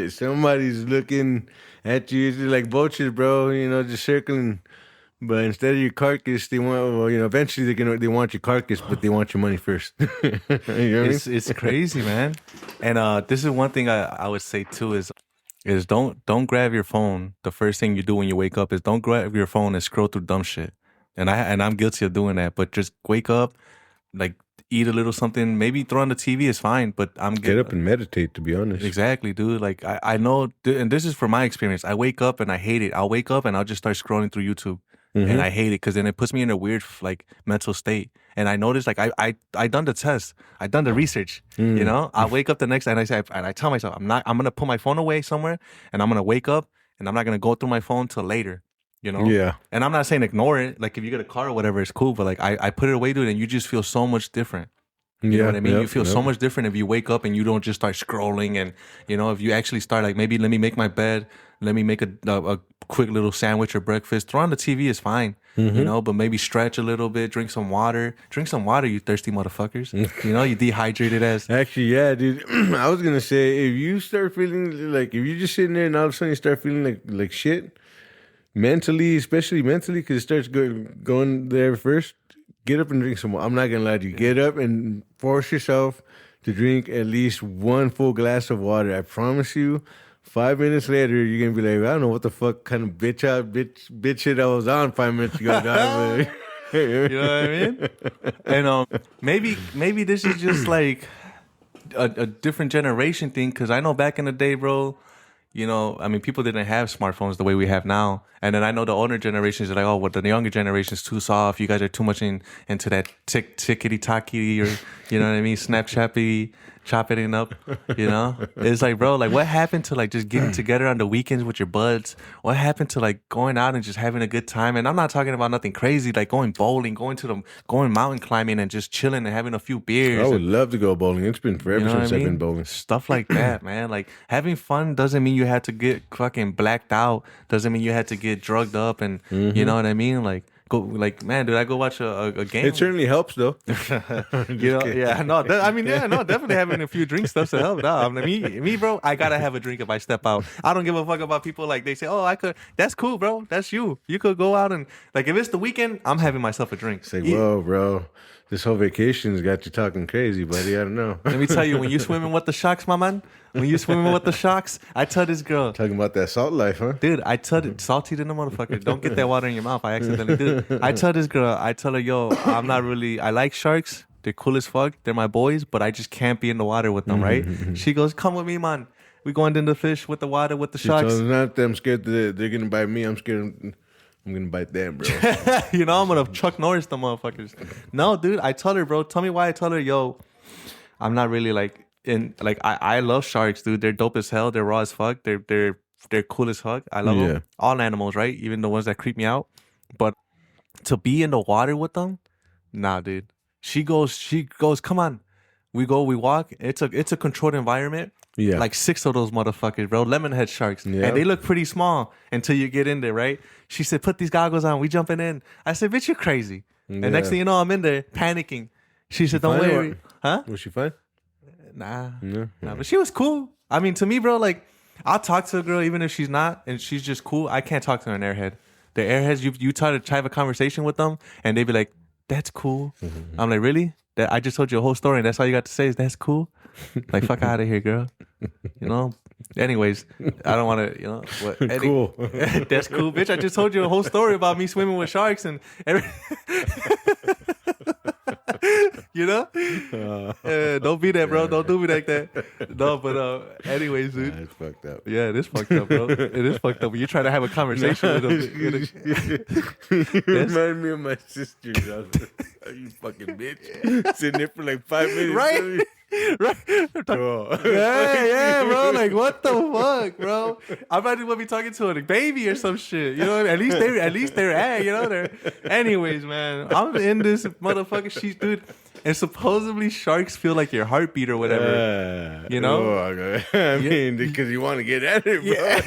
somebody's looking at you. It's like vultures, bro. You know, just circling. But instead of your carcass, they want. Well, you know, eventually they want your carcass, but they want your money first. You know what I mean? It's crazy, man. And this is one thing I would say too is don't grab your phone. The first thing you do when you wake up is don't grab your phone and scroll through dumb shit. And I'm guilty of doing that. But just wake up, like, eat a little something. Maybe throw on the TV is fine. But Get up and meditate. To be honest, exactly, dude. Like, I know, and this is from my experience. I wake up and I hate it. I'll wake up and I'll just start scrolling through YouTube. And I hate it because then it puts me in a weird, like, mental state. And I noticed, like, I done the test, I done the research. You know, I wake up the next day and I tell myself I'm gonna put my phone away somewhere, and I'm gonna wake up and I'm not gonna go through my phone till later. You know, Yeah. And I'm not saying ignore it. Like, if you get a car or whatever, it's cool. But like, I put it away, dude, and you just feel so much different. You know what I mean? You feel so much different if you wake up and you don't just start scrolling. And, you know, if you actually start, like, maybe let me make my bed, let me make a quick little sandwich or breakfast. Throw on the TV is fine, you know, but maybe stretch a little bit, drink some water. Drink some water, you thirsty motherfuckers. You know, you dehydrated ass. Actually, yeah, dude. I was gonna say, if you start feeling like, if you're just sitting there and all of a sudden you start feeling like shit, mentally, especially mentally, because it starts going there first. Get up and drink some water. I'm not gonna lie to you. Get up and force yourself to drink at least one full glass of water. I promise you. 5 minutes later, you're gonna be like, I don't know what the fuck kind of bitch shit I was on 5 minutes ago. Dog. You know what I mean? And maybe this is just like a different generation thing, because I know back in the day, bro, you know, I mean, people didn't have smartphones the way we have now. And then I know the older generations are like, oh, well, the younger generation's too soft. You guys are too much into that tickety-tackety, or, you know what I mean, Snapchat-y, chopping it up, you know? It's like, bro, like, what happened to, like, just getting together on the weekends with your buds? What happened to, like, going out and just having a good time? And I'm not talking about nothing crazy, like going bowling, going mountain climbing and just chilling and having a few beers. I would love to go bowling. It's been forever since I've been bowling. Stuff like that, man. Like, having fun doesn't mean you had to get fucking blacked out. Doesn't mean you had to get drugged up, and you know what I mean? Like, go, like, man, did I go watch a game? It certainly helps, though. You know, yeah, no, definitely having a few drinks stuff to help. No, I mean, me, bro, I gotta have a drink if I step out. I don't give a fuck about people like they say, oh, I could. That's cool, bro. That's you. You could go out and, like, if it's the weekend, I'm having myself a drink. Say, whoa, bro. This whole vacation's got you talking crazy, buddy. I don't know. Let me tell you, when you swimming with the sharks, my man, when you swimming with the sharks, I tell this girl. Talking about that salt life, huh? Dude, I tell it, salty than the motherfucker. Don't get that water in your mouth. I accidentally did. I tell this girl, I tell her, yo, I'm not really, I like sharks, They're cool as fuck. They're my boys, but I just can't be in the water with them, right? She goes, come with me, man. We going in the fish with the water with the sharks. So not that I'm scared that they're gonna bite me. I'm scared I'm gonna bite them, bro. You know, I'm gonna Chuck Norris the motherfuckers. No, dude, I tell her, bro. Tell me why I tell her, yo, I'm not really like I love sharks, dude. They're dope as hell. They're raw as fuck. They're cool as fuck. I love them. All animals, right? Even the ones that creep me out. But to be in the water with them, nah, dude. She goes, come on. We walk. It's a controlled environment. Yeah. Like 6 of those motherfuckers, bro. Lemonhead sharks. Yeah. And they look pretty small until you get in there, right? She said, put these goggles on. We jumping in. I said, bitch, you're crazy. Yeah. And next thing you know, I'm in there panicking. She said, don't worry. Huh? Was she fine? Nah. Nah, but she was cool. I mean, to me, bro, like, I'll talk to a girl even if she's not and she's just cool. I can't talk to an airhead. The airheads, you try to have a conversation with them and they be like, that's cool. I'm like, really? I just told you a whole story and that's all you got to say is that's cool? Like, fuck out of here, girl. You know? Anyways, I don't want to, you know. What, cool. That's cool, bitch. I just told you a whole story about me swimming with sharks and you know? Don't be that, bro. Don't do me like that. No, but anyways, dude. Nah, it's fucked up. Yeah, it is fucked up, bro. It is fucked up. You try to have a conversation with them. You remind me of my sister. You fucking bitch. Sitting there for like 5 minutes. Right? Right? Yeah, bro. Like, what the fuck, bro? I might as well be talking to a baby or some shit. You know what I mean? At least they're you know, they're. Anyways, man, I'm in this motherfucking sheet, dude. And supposedly sharks feel like your heartbeat or whatever. You know? Oh, I mean, because you want to get at it, bro. Yeah.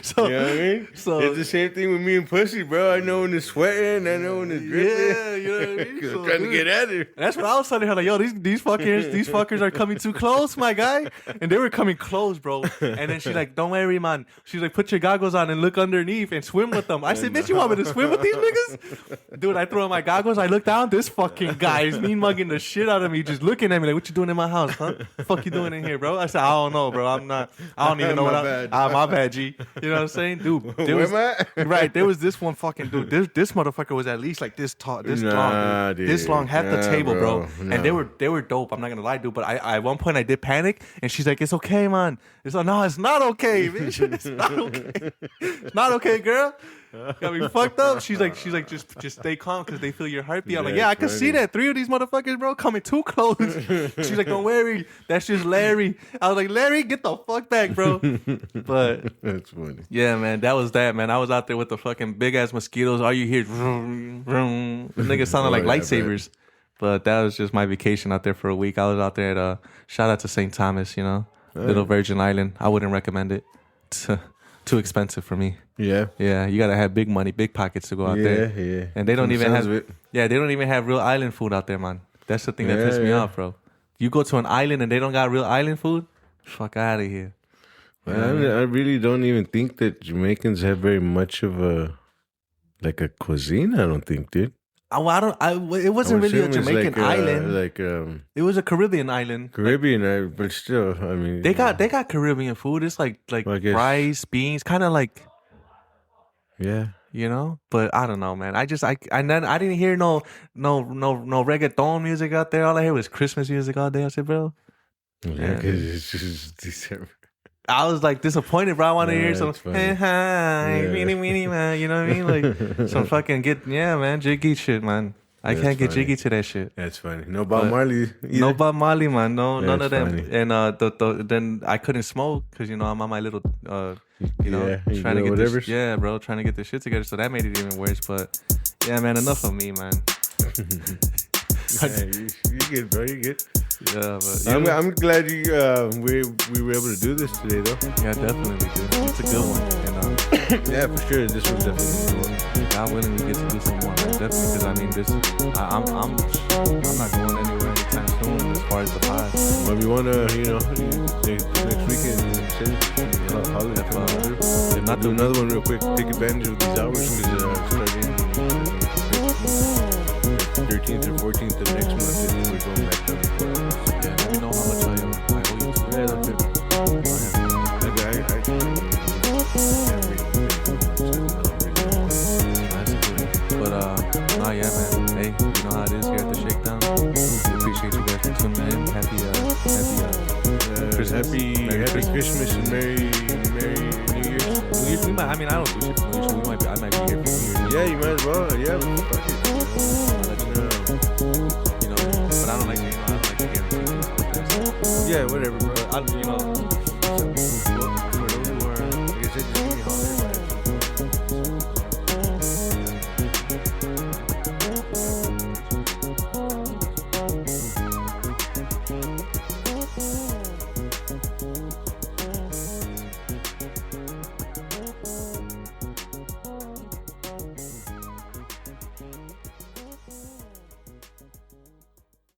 So, you know what I mean? So it's the same thing with me and pussy, bro. I know when it's sweating, I know when it's dripping. Yeah, you know what I mean? So, I'm trying to get at it. That's what I was telling her, like, yo, these fuckers are coming too close, my guy. And they were coming close, bro. And then she's like, don't worry, man. She's like, put your goggles on and look underneath and swim with them. I said, bitch, you want me to swim with these niggas? Dude, I threw on my goggles. I look down. This fucking guy is mean mugging the shit out of me, just looking at me like, what you doing in my house, huh? The fuck you doing in here, bro? I said, I don't know, bro. I don't even know what my bad, G. You know what I'm saying? Dude, there was this one fucking dude. This motherfucker was at least like this tall, this long, dude. This long, half the table, bro. No. And they were dope. I'm not gonna lie, dude. But I at one point I did panic, and she's like, "It's okay, man." It's like, no, it's not okay, bitch. It's not okay. It's not okay, girl. Got me fucked up. She's like, just stay calm because they feel your heartbeat. I'm like, yeah, I can see that. 3 of these motherfuckers, bro, coming too close. She's like, don't worry, that's just Larry. I was like, Larry, get the fuck back, bro. But that's funny. Yeah, man, that was that, man. I was out there with the fucking big ass mosquitoes. All you hear, vroom, vroom. The niggas sounded like lightsabers. But that was just my vacation out there for a week. I was out there at shout out to St. Thomas, you know, Little Virgin Island. I wouldn't recommend it. Too expensive for me. Yeah. Yeah, you gotta have big money, big pockets to go out there. Yeah. And they don't even have they don't even have real island food out there, man. That's the thing that pissed me off, bro. You go to an island and they don't got real island food? Fuck out of here. I really don't even think that Jamaicans have very much of a cuisine. I don't think, dude. It wasn't really a Jamaican island. It was a Caribbean island. But still, I mean, they got Caribbean food. It's like rice, beans, kind of like, yeah, you know. But I don't know, man. I didn't hear no reggaeton music out there. All I heard was Christmas music all day. I said, bro, yeah, because it's just December. I was like disappointed, bro. I want to hear some weenie, man. You know what I mean? Like some fucking jiggy shit, man. I can't get jiggy to that shit. That's funny. No Bob Marley either. No Bob Marley, man. No, none of them. Funny. And then I couldn't smoke because I'm on my little trying to get whatever. Trying to get this shit together. So that made it even worse. But yeah, man, enough of me, man. You good, bro? You good? Yeah, but I'm glad we were able to do this today, though. Yeah, definitely, dude. It's a good one. And, yeah, for sure. This was definitely a good one. God willing, we get to do some more, man. Definitely, because I mean, I'm not going anywhere anytime soon as far as the pod. Well, if you wanna, next weekend, if not, do another one real quick. Take advantage of these hours because starting 13th or 14th of next month, we're going back down. Yeah, let me know how much I owe you. Yeah, that's it. But yeah, man. Hey. Happy Christmas and Merry New Year's. New Year's, I don't do shit for New Year's, so I might be here for New Year's. Yeah, you might as well. Yeah, fuck it. I'll let you know. But I don't like to give. Yeah, whatever, bro. I'll,